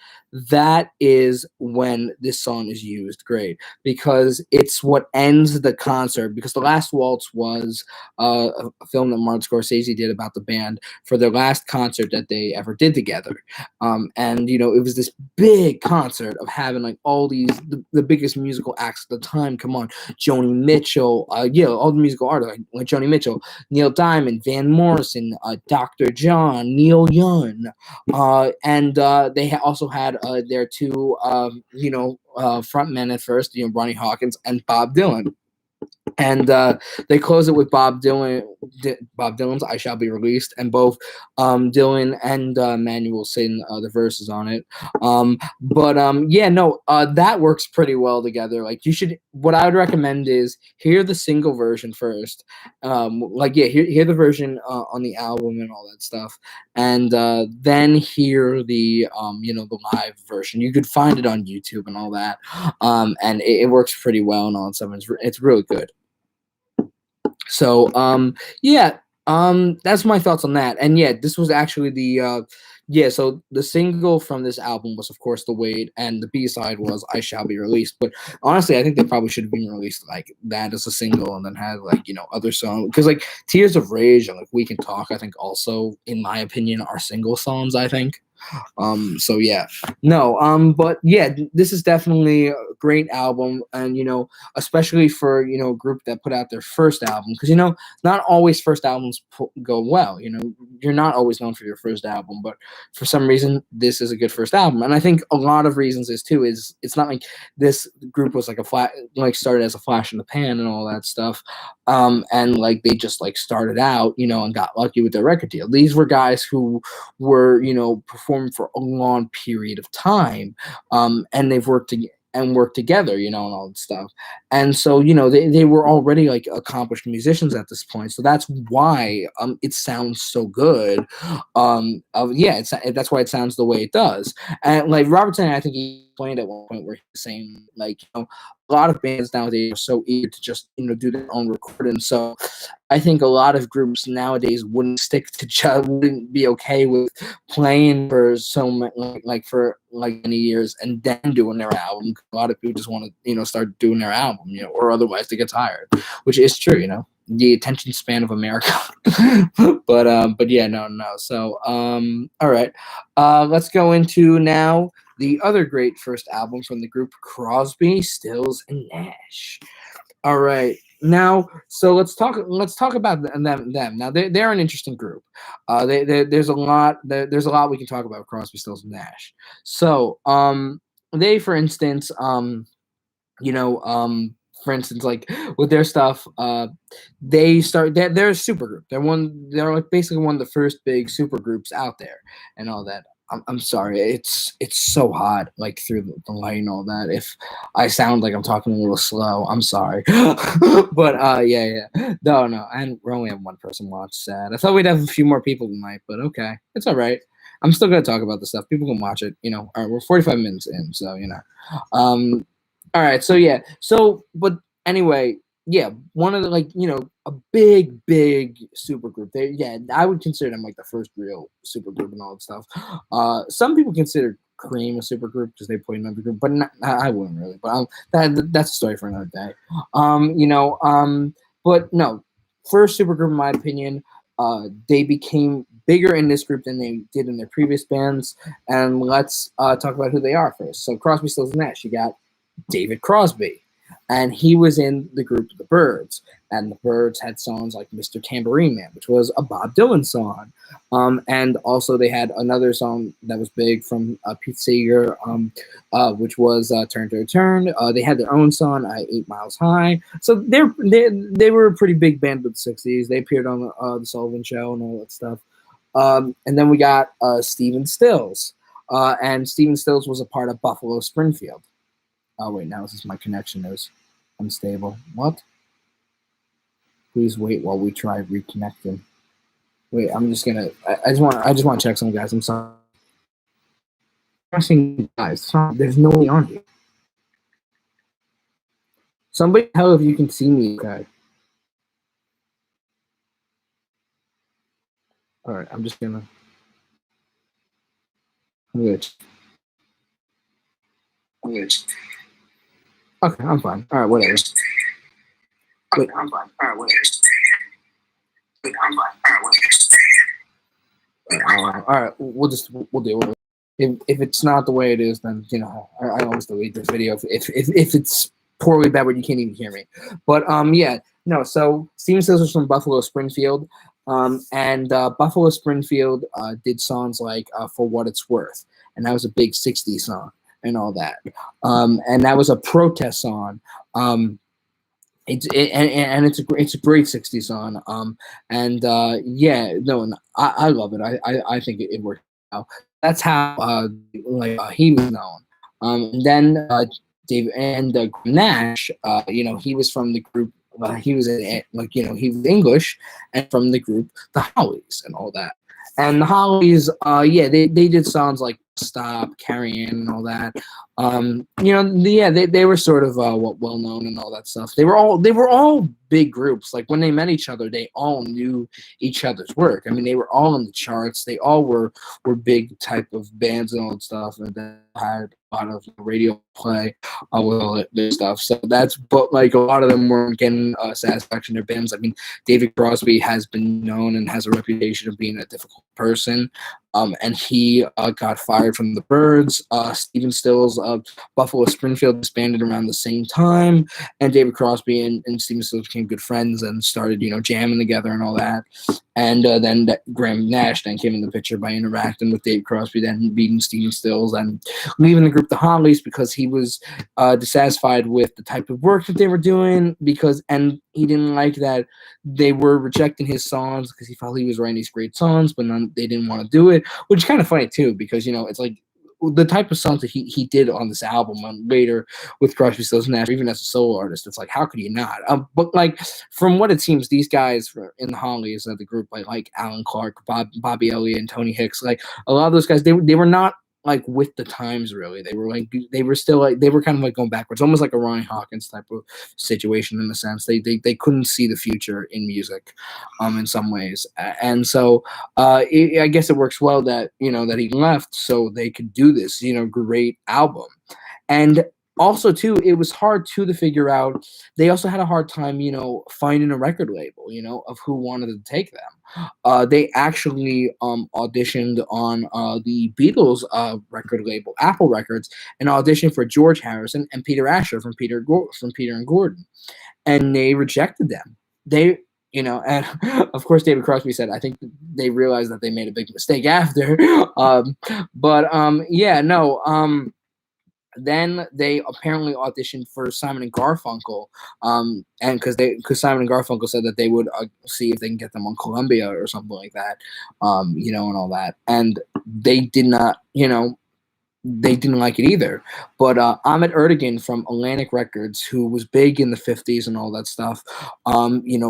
that is when this song is used great, because it's what ends the concert. Because The Last Waltz was a film that Martin Scorsese did about the band for their last concert that they ever did together, and it was this big concert of having like all the biggest musical acts at the time. Come on, Joni Mitchell, all the musical artists like Joni Mitchell, Neil Diamond, Van Morrison, Dr. John, Neil Young, and they also had their two frontmen at first, Ronnie Hawkins and Bob Dylan. And they close it with Bob Dylan's I Shall Be Released, and both Dylan and Manuel sing the verses on it. That works pretty well together. Like, what I would recommend is hear the single version first. Hear the version on the album and all that stuff, and then hear the the live version. You could find it on YouTube and all that, and it works pretty well and all that stuff. It's really good. So, that's my thoughts on that. And yeah, this was actually so the single from this album was, of course, The Wait, and the B-side was I Shall Be Released. But honestly, I think they probably should have been released like that as a single, and then had other songs. Because Tears of Rage and We Can Talk, I think also, in my opinion, are single songs, I think. So yeah, no, but yeah, this is definitely a great album, and especially for a group that put out their first album, because not always first albums go well. You're not always known for your first album, but for some reason this is a good first album, and I think a lot of reasons is too is it's not like this group was like started as a flash in the pan and all that stuff, and like they just like started out, and got lucky with their record deal. These were guys who were performing for a long period of time, and they've worked together, and all that stuff. And so, they were already like accomplished musicians at this point. So that's why it sounds so good. That's why it sounds the way it does. And like Robertson, I think he explained at one point where he was saying like, a lot of bands nowadays are so eager to just do their own recording. So I think a lot of groups nowadays wouldn't wouldn't be okay with playing for for many years and then doing their album. A lot of people just want to start doing their album, or otherwise they get tired, which is true, the attention span of America. but yeah, no. So all right, let's go into now the other great first album from the group, Crosby, Stills, and Nash. All right. Now, so let's talk about them. Now, they're an interesting group. There's a lot we can talk about Crosby, Stills, and Nash. So, they, for instance, like with their stuff, they're a super group. They're like basically one of the first big super groups out there and all that. I'm sorry, it's so hot like through the light and all that. If I sound like I'm talking a little slow, I'm sorry. But yeah. No, and we only have one person watch. Sad. I thought we'd have a few more people tonight, but okay, it's all right. I'm still gonna talk about the stuff. People can watch it. All right, we're 45 minutes in, so all right, so yeah, but anyway, yeah, one of the a big super group. I would consider them like the first real super group and all that stuff. Some people consider Cream a super group because they play another group, but I wouldn't really. But that's a story for another day. But no, first super group in my opinion. They became bigger in this group than they did in their previous bands, and let's talk about who they are first. So Crosby, Stills, and Nash. You got David Crosby, and he was in the group The Byrds, and The Byrds had songs like Mr. Tambourine Man, which was a Bob Dylan song, and also they had another song that was big from Pete Seeger, which was Turn to Return. They had their own song, 8 Miles High. So they were a pretty big band of the 60s. They appeared on the Sullivan Show and all that stuff. And then we got Stephen Stills, and Stephen Stills was a part of Buffalo Springfield. Oh, wait, now this is my connection is unstable. What? Please wait while we try reconnecting. Wait, I'm just gonna. I just want to check some guys. I'm sorry. Guys, there's nobody on here. Somebody tell if you can see me, okay? All right, I'm gonna. Okay, I'm fine. All right, whatever. Wait, I'm fine. All right, whatever. Wait, I'm fine. All right, all right. We'll deal with it. If it's not the way it is, then I always delete this video if it's poorly bad where you can't even hear me. But yeah, no. So Stephen Stills was from Buffalo Springfield, and Buffalo Springfield did songs like "For What It's Worth," and that was a big '60s song and all that. And that was a protest song. It's a great '60s song. Yeah, no, and I love it. I think it worked out. That's how he was known. And then David and Nash, he was from the group. He was he was English and from the group the Hollies and all that. And the Hollies, they did songs like "Stop," "Carry In," and all that. They were sort of well known and all that stuff. They were all big groups. Like when they met each other, they all knew each other's work. I mean, they were all in the charts. They all were big type of bands and all that stuff, and they had a lot of radio play with all this stuff. So but like a lot of them weren't getting satisfaction in their bands. I mean, David Crosby has been known and has a reputation of being a difficult person. And he got fired from the Byrds. Stephen Stills of Buffalo Springfield disbanded around the same time, and David Crosby and Stephen Stills became good friends and started, jamming together and all that. And then Graham Nash then came in the picture by interacting with Dave Crosby, then beating Stephen Stills and leaving the group The Hollies because he was dissatisfied with the type of work that they were doing and he didn't like that they were rejecting his songs because he felt he was writing these great songs, but they didn't want to do it, which is kind of funny too because it's like the type of songs that he did on this album and later with Crosby, Stills, Nash, even as a solo artist, it's like, how could you not? But like from what it seems, these guys in the Hollies, the group like Alan Clark, Bobby Elliott, and Tony Hicks, like a lot of those guys, they were not like with the times really. They were still like they were kind of like going backwards, almost like a Ronnie Hawkins type of situation in a sense. They couldn't see the future in music, in some ways, and so I guess it works well that that he left so they could do this great album. And also too, it was hard too to figure out. They also had a hard time finding a record label of who wanted to take them. They actually auditioned on the Beatles record label, Apple Records, and auditioned for George Harrison and Peter Asher from Peter and Gordon, and they rejected them. They and of course David Crosby said, I think they realized that they made a big mistake after. Then they apparently auditioned for Simon and Garfunkel, and because Simon and Garfunkel said that they would see if they can get them on Columbia or something like that, and all that, and they did not, they didn't like it either. But Ahmet Ertegun from Atlantic Records, who was big in the 50s and all that stuff,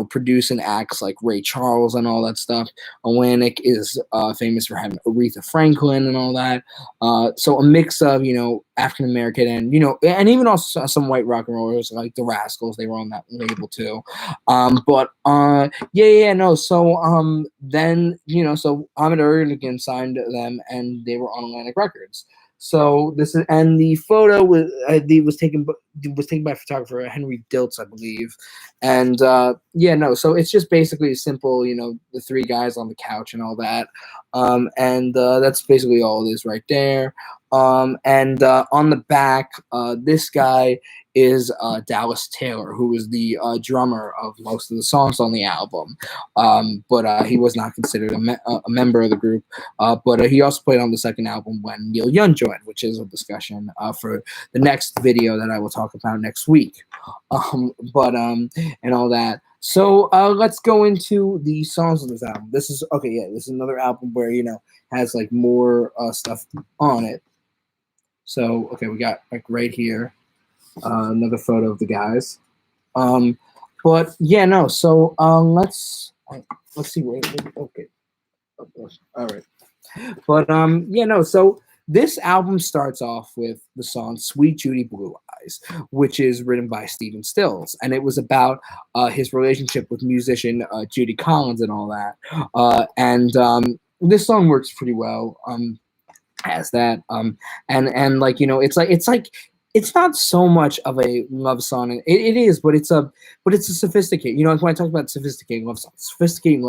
producing acts like Ray Charles and all that stuff. Atlantic is famous for having Aretha Franklin and all that. So a mix of, African American and, and even also some white rock and rollers like the Rascals. They were on that label too. So then, so Ahmet Ertegun signed them and they were on Atlantic Records. So this is, and the photo was taken by photographer Henry Diltz, I believe, and so it's just basically a simple, the three guys on the couch and all that, and that's basically all it is right there. And on the back, this guy is Dallas Taylor, who was the drummer of most of the songs on the album, but he was not considered a member of the group. But he also played on the second album when Neil Young joined, which is a discussion for the next video that I will talk about next week. And all that. So let's go into the songs of this album. This is another album where has like more stuff on it. So we got like right here. Another photo of the guys, So let's see. Okay, all right. But So this album starts off with the song "Sweet Judy Blue Eyes," which is written by Stephen Stills, and it was about his relationship with musician Judy Collins and all that. This song works pretty well as that. It's not so much of a love song. It is, but it's a sophisticated. When I talk about sophisticated love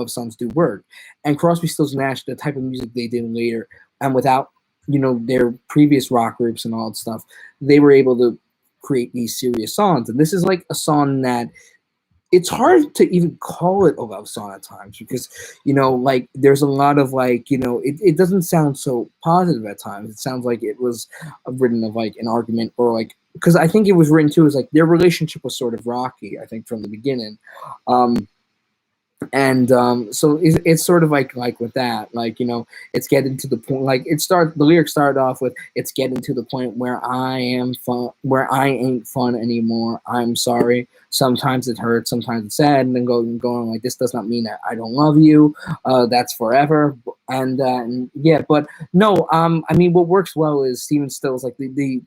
songs do work. And Crosby, Stills, Nash, the type of music they did later, and without their previous rock groups and all that stuff, they were able to create these serious songs. And this is like a song that it's hard to even call it a love song at times because, there's a lot of it doesn't sound so positive at times. It sounds like it was written of like an argument or because I think it was written too as like their relationship was sort of rocky, I think, from the beginning. So it's sort of like with that, it's getting to the point, the lyrics started off with, it's getting to the point where I ain't fun anymore. I'm sorry. Sometimes it hurts, sometimes it's sad, and then going like, this does not mean that I don't love you. That's forever. But no, I mean, what works well is Stephen Stills, like the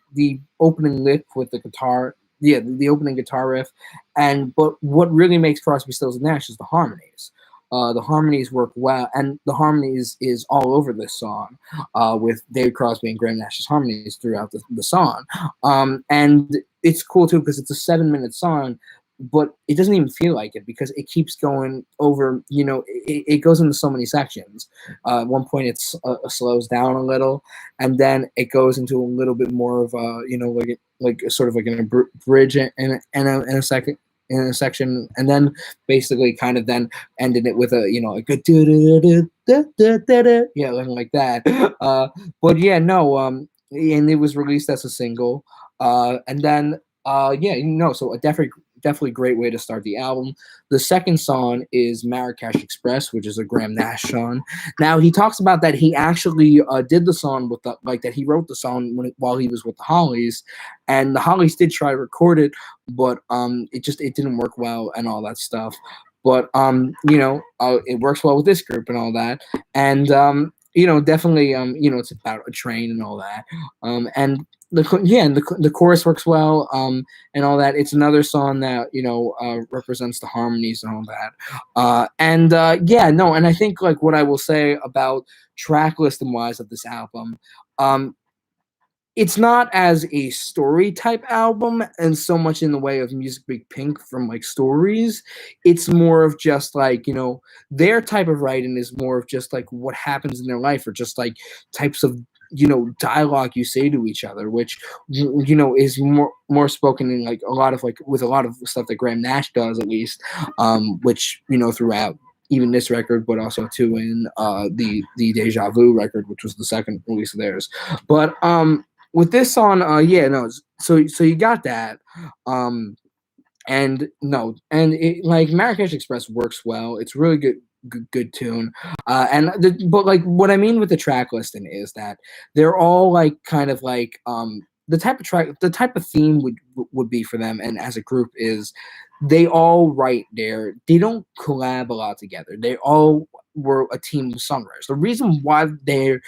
opening lick with the guitar. Yeah, the opening guitar riff, but what really makes Crosby, Stills, and Nash is the harmonies. The harmonies work well, and the harmonies is all over this song, with David Crosby and Graham Nash's harmonies throughout the song. And it's cool too because it's a 7-minute song, but it doesn't even feel like it because it keeps going over. It goes into so many sections. At one point, it slows down a little, and then it goes into a little bit more of a like sort of like in a bridge in a second in a section, and then basically kind of then ended it with a like a yeah, like that. But yeah, no, and it was released as a single, and then yeah, so a definitely great way to start the album. The second song is Marrakesh Express, which is a Graham Nash song. Now he talks about that he actually did the song with that he wrote the song while he was with the Hollies, and the Hollies did try to record it, but it didn't work well and all that stuff. But it works well with this group and all that, and definitely it's about a train and all that, and the chorus works well, and all that. It's another song that represents the harmonies and all that, and I think like what I will say about track listing wise of this album, it's not as a story type album and so much in the way of Music Big Pink from like stories. It's more of just like, their type of writing is more of just like what happens in their life or just like types of, dialogue you say to each other, which, is more spoken in like a lot of like with a lot of stuff that Graham Nash does at least, which, throughout even this record, but also too in the Deja Vu record, which was the second release of theirs. But with this song, so you got that, and it, like Marrakesh Express works well. It's really good tune, but like what I mean with the track listing is that they're all like kind of like the type of theme would be for them, and as a group is they all write they don't collab a lot together. They all were a team of songwriters. The reason why they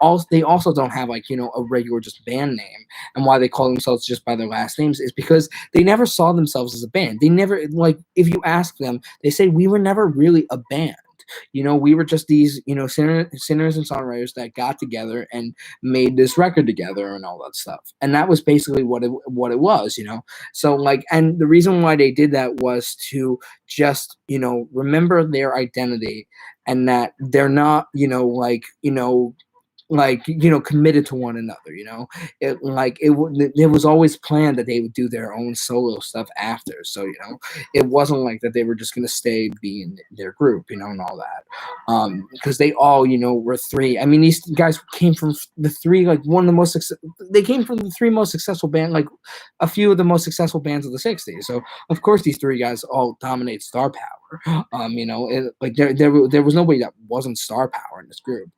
also don't have like a regular just band name, and why they call themselves just by their last names is because they never saw themselves as a band. They never, like, if you ask them, they say we were never really a band. We were just these, sinners and songwriters that got together and made this record together and all that stuff. And that was basically what it was. So like, and the reason why they did that was to just, remember their identity, and that they're not, committed to one another. It was always planned that they would do their own solo stuff after. So it wasn't like that they were just gonna stay being their group, and all that. Because they all were three. I mean, these guys came from the three, like one of the most they came from the three most successful band, like a few of the most successful bands of the 60s. So of course these three guys all dominate star power. Like there was nobody that wasn't star power in this group.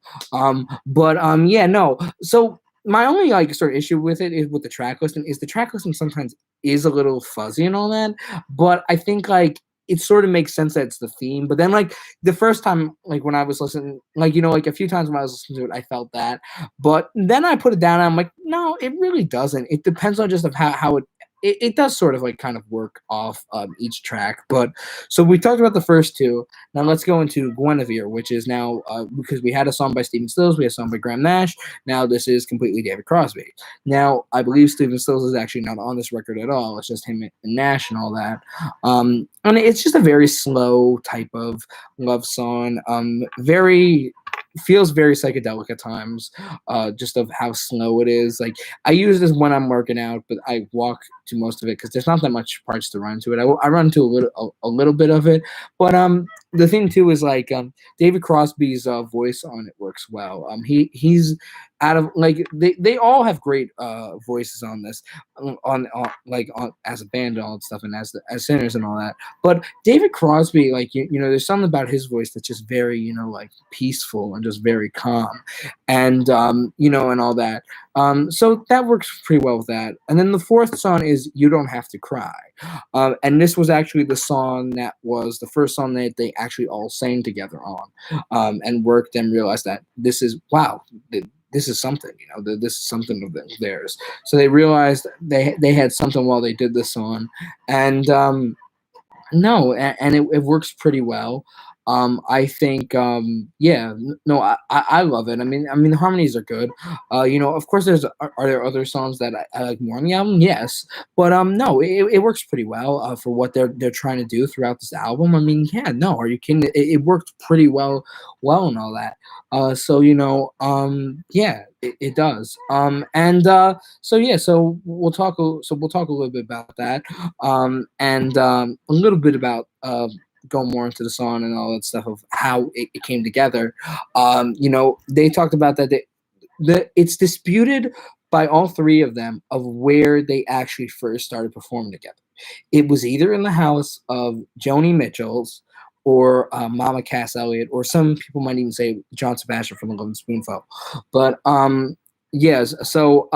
So my only like sort of issue with it is with the track listing is the track listing sometimes is a little fuzzy and all that, but I think like it sort of makes sense that it's the theme. But then like the first time, like when I was listening, like like a few times when I was listening to it, I felt that, but then I put it down and I'm like, no, it really doesn't. It depends on just of how it does sort of like kind of work off each track. But so we talked about the first two. Now let's go into Guinevere, which is now because we had a song by Stephen Stills, we had a song by Graham Nash. Now this is completely David Crosby. Now I believe Stephen Stills is actually not on this record at all. It's just him and Nash and all that. And it's just a very slow type of love song. Feels very psychedelic at times, just of how slow it is. Like I use this when I'm working out, but I walk to most of it because there's not that much parts to run to it. I run to a little bit of it, but the thing too is like David Crosby's voice on it works well. He's out of like they all have great voices on this, on as a band and all that stuff, and as singers and all that. But David Crosby, like there's something about his voice that's just very like peaceful and just very calm, and and all that. So that works pretty well with that. And then the fourth song is You Don't Have to Cry. And this was actually the song that was the first song that they actually all sang together on, and worked and realized that this is something, this is something of theirs. So they realized they had something while they did this song, and it works pretty well. I think, yeah, no, I love it. I mean, the harmonies are good. Of course, are there other songs that I like more on the album? Yes, but no, it works pretty well for what they're trying to do throughout this album. I mean, yeah, no, are you kidding? It worked pretty well and all that. So yeah, it does. So yeah, so we'll talk a little bit about that, and a little bit about go more into the song and all that stuff of how it came together. They talked about that it's disputed by all three of them of where they actually first started performing together. It was either in the house of Joni Mitchell's or Mama Cass Elliot, or some people might even say John Sebastian from the Lovin' Spoonful. But yes, so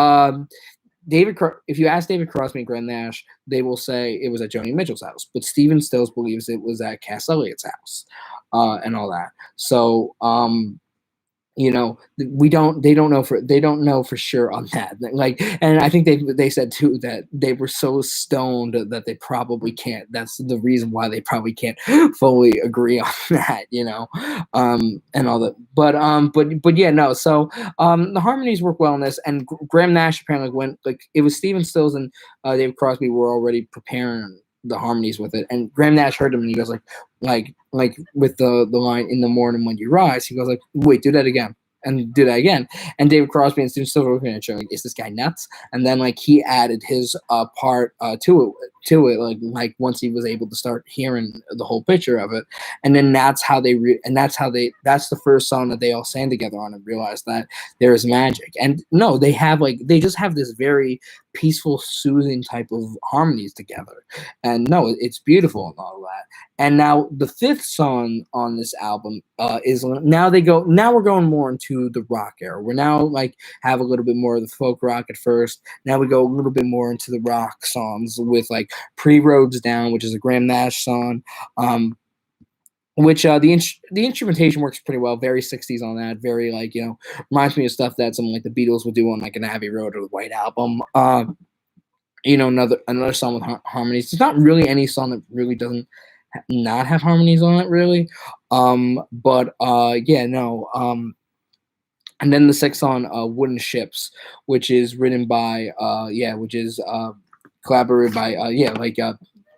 if you ask David Crosby and Graham Nash, they will say it was at Joni Mitchell's house, but Steven Stills believes it was at Cass Elliott's house, and all that. So they don't know for sure on that, like, and I think they said too that they were so stoned that they probably can't, that's the reason why they probably can't fully agree on that, and all that. But yeah, no, so the harmonies work well in this, and Graham Nash apparently went, like, it was Steven Stills and David Crosby were already preparing the harmonies with it, and Graham Nash heard him and he goes like with the line "in the morning when you rise," he goes like, "Wait, do that again." And do that again. And David Crosby and Steven Stills were looking at each other like, is this guy nuts? And then like he added his part to it like once he was able to start hearing the whole picture of it. And then that's the first song that they all sang together on and realized that there is magic. And no, they just have this very peaceful, soothing type of harmonies together. And no, it's beautiful and all that. And now the fifth song on this album is now we're going more into the rock era. We're now like have a little bit more of the folk rock at first. Now we go a little bit more into the rock songs with like Pre-Roads Down, which is a Graham Nash song. Which the instrumentation works pretty well, very 60s on that, very like, reminds me of stuff that something like the Beatles would do on like an Abbey Road or the White Album. Another song with harmonies. There's not really any song that really doesn't not have harmonies on it, really. Yeah, no. And then the sixth song, Wooden Ships, which is written by which is collaborated by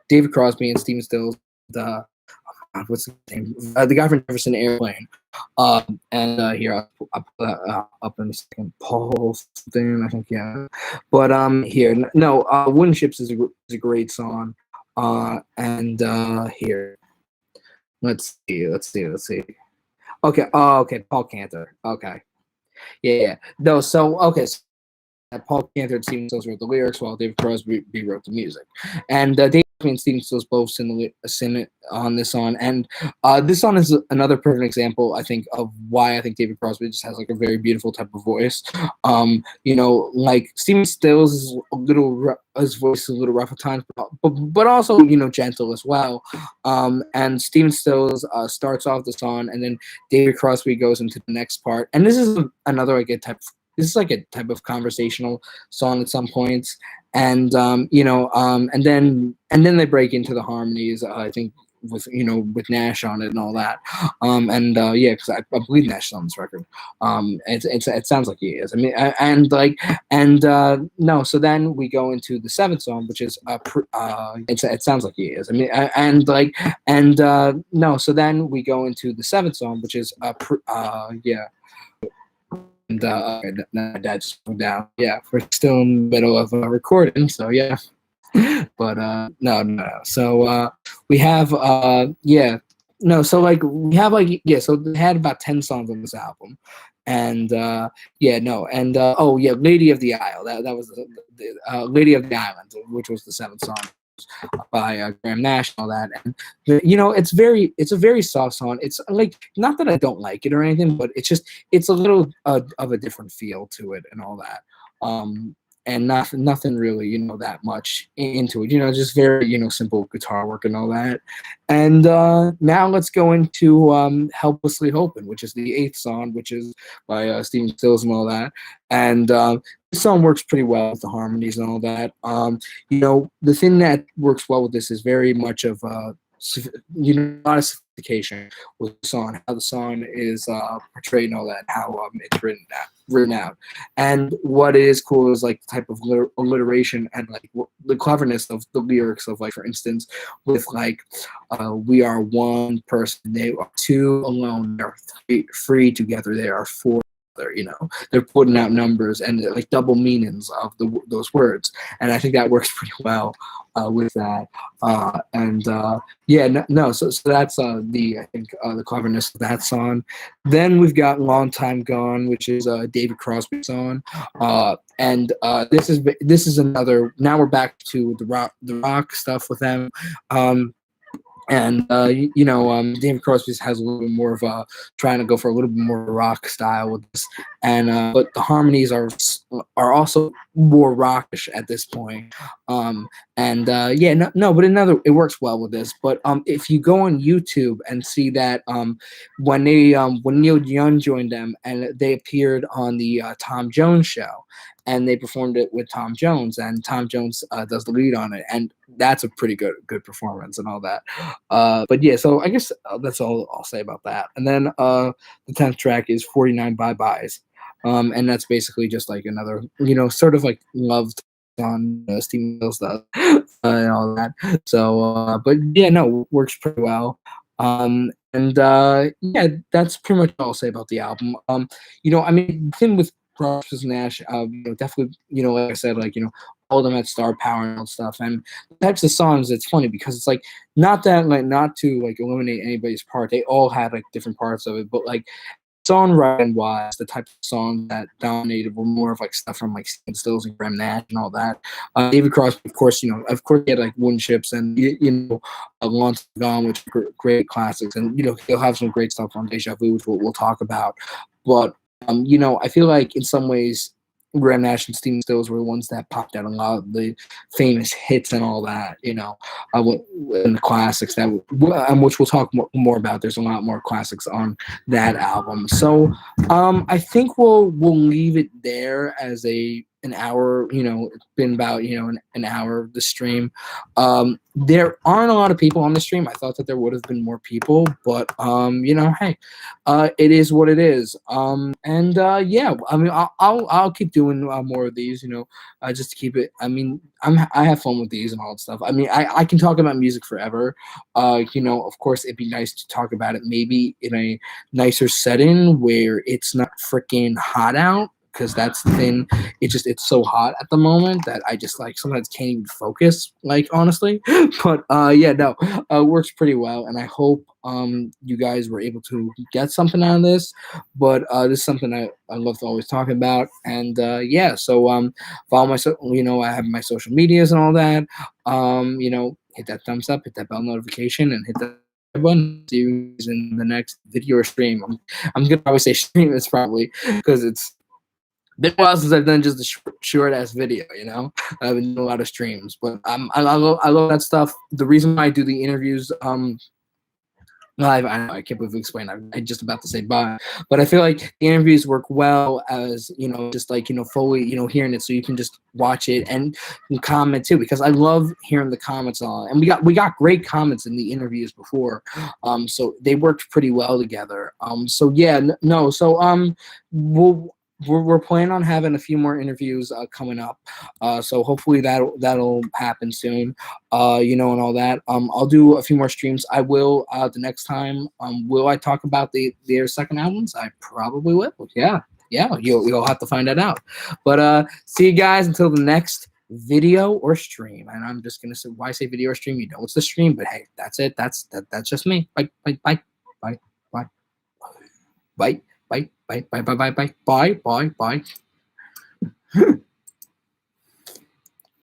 David Crosby and Steven Stills, what's his name? The guy from Jefferson Airplane. And here I'll put that up in a second. Paul something, I think, yeah. But here, no, Wooden Ships is a great song. And here, let's see. Okay, okay, Paul Cantor. Okay, yeah. No, so okay. So Paul Cantor and Steven Stills wrote the lyrics while David Crosby wrote the music. And David Crosby and Steven Stills both sing on this song. And this song is another perfect example, I think, of why I think David Crosby just has like a very beautiful type of voice. Like Steven Stills is his voice is a little rough at times, but also, gentle as well. And Steven Stills starts off the song, and then David Crosby goes into the next part. And this is another like this is like a type of conversational song at some points, and and then they break into the harmonies. I think with Nash on it and all that, because I believe Nash is on this record. It sounds like he is. I mean, no. So then we go into the seventh song, which is it sounds like he is. I mean, no. So then we go into the seventh song, which is And that just went down. Yeah, we're still in the middle of recording, so yeah. But no. So we have So like we have So they had about 10 songs on this album, and Lady of the Isle. That was the Lady of the Island, which was the seventh song by Graham Nash and all that. And it's a very soft song. It's like, not that I don't like it or anything, but it's a little of a different feel to it and all that. And nothing really, that much into it. Just very, simple guitar work and all that. And now let's go into Helplessly Hoping, which is the eighth song, which is by Steven Stills and all that. And this song works pretty well with the harmonies and all that. The thing that works well with this is very much of a lot of sophistication with the song, how the song is portrayed and all that, how it's written out. And what is cool is like the type of alliteration and like the cleverness of the lyrics of, like, for instance, with like we are one person, they are two alone, they are three together, they are four. They're putting out numbers and like double meanings of those words, and I think that works pretty well with that. So that's I think the cleverness of that song. Then we've got "Long Time Gone," which is David Crosby's song, and this is another. Now we're back to the rock stuff with them. David Crosby has a little bit more of a trying to go for a little bit more rock style with this, and but the harmonies are also more rockish at this point. But it works well with this. But if you go on YouTube and see that when Neil Young joined them and they appeared on the Tom Jones show, and they performed it with Tom Jones, and Tom Jones does the lead on it, and that's a pretty good performance and all that. But yeah, so I guess that's all I'll say about that. And then the 10th track is 49 Bye Byes, and that's basically just like another, sort of like love on Steve Mills stuff and all that. So, but yeah, no, works pretty well. That's pretty much all I'll say about the album. The thing with Crosby, Nash, definitely, like I said, like, all of them had star power and all stuff. And the types of songs, it's funny because it's like, not to like eliminate anybody's part. They all had like different parts of it, but like songwriting wise, the type of songs that dominated were more of like stuff from like Stephen Stills and Graham Nash and all that. David Crosby, of course, he had like Wooden Ships and A Long Time Gone, which are great classics, and he'll have some great stuff on Deja Vu, which we'll talk about. But I feel like in some ways, Graham Nash and Stephen Stills were the ones that popped out a lot of the famous hits and all that, and the classics which we'll talk more about. There's a lot more classics on that album. So I think we'll leave it there as an hour. It's been about an hour of the stream. There aren't a lot of people on the stream. I thought that there would have been more people, but hey, it is what it is. I'll keep doing more of these, just to keep it. I have fun with these and all that stuff. I can talk about music forever. Of course, it'd be nice to talk about it maybe in a nicer setting where it's not freaking hot out. Because that's the thing, it's so hot at the moment that I just like sometimes can't even focus, like, honestly. But it works pretty well, and I hope you guys were able to get something out of this. But this is something I love to always talk about, and so follow I have my social medias and all that. Hit that thumbs up, hit that bell notification, and hit that button. See you guys in the next video or stream. I'm gonna probably say stream. It's probably because it's been a while since I've done just a short ass video. I've been doing a lot of streams, but I love that stuff. The reason why I do the interviews live, I can't believe I explained. I'm just about to say bye, but I feel like the interviews work well as just like fully hearing it, so you can just watch it and comment too, because I love hearing the comments on. And we got great comments in the interviews before, so they worked pretty well together. We're planning on having a few more interviews coming up, so hopefully that'll happen soon, and all that. I'll do a few more streams. I will the next time. Will I talk about their second albums? I probably will. Yeah, you'll have to find that out. But see you guys until the next video or stream. And I'm just gonna say, why say video or stream? It's the stream, but hey, that's it. That's just me. Bye. Bye. Bye. Bye. Bye. Bye. Bye. Bye. Bye. Bye. Bye. Bye. Bye. Bye. Bye.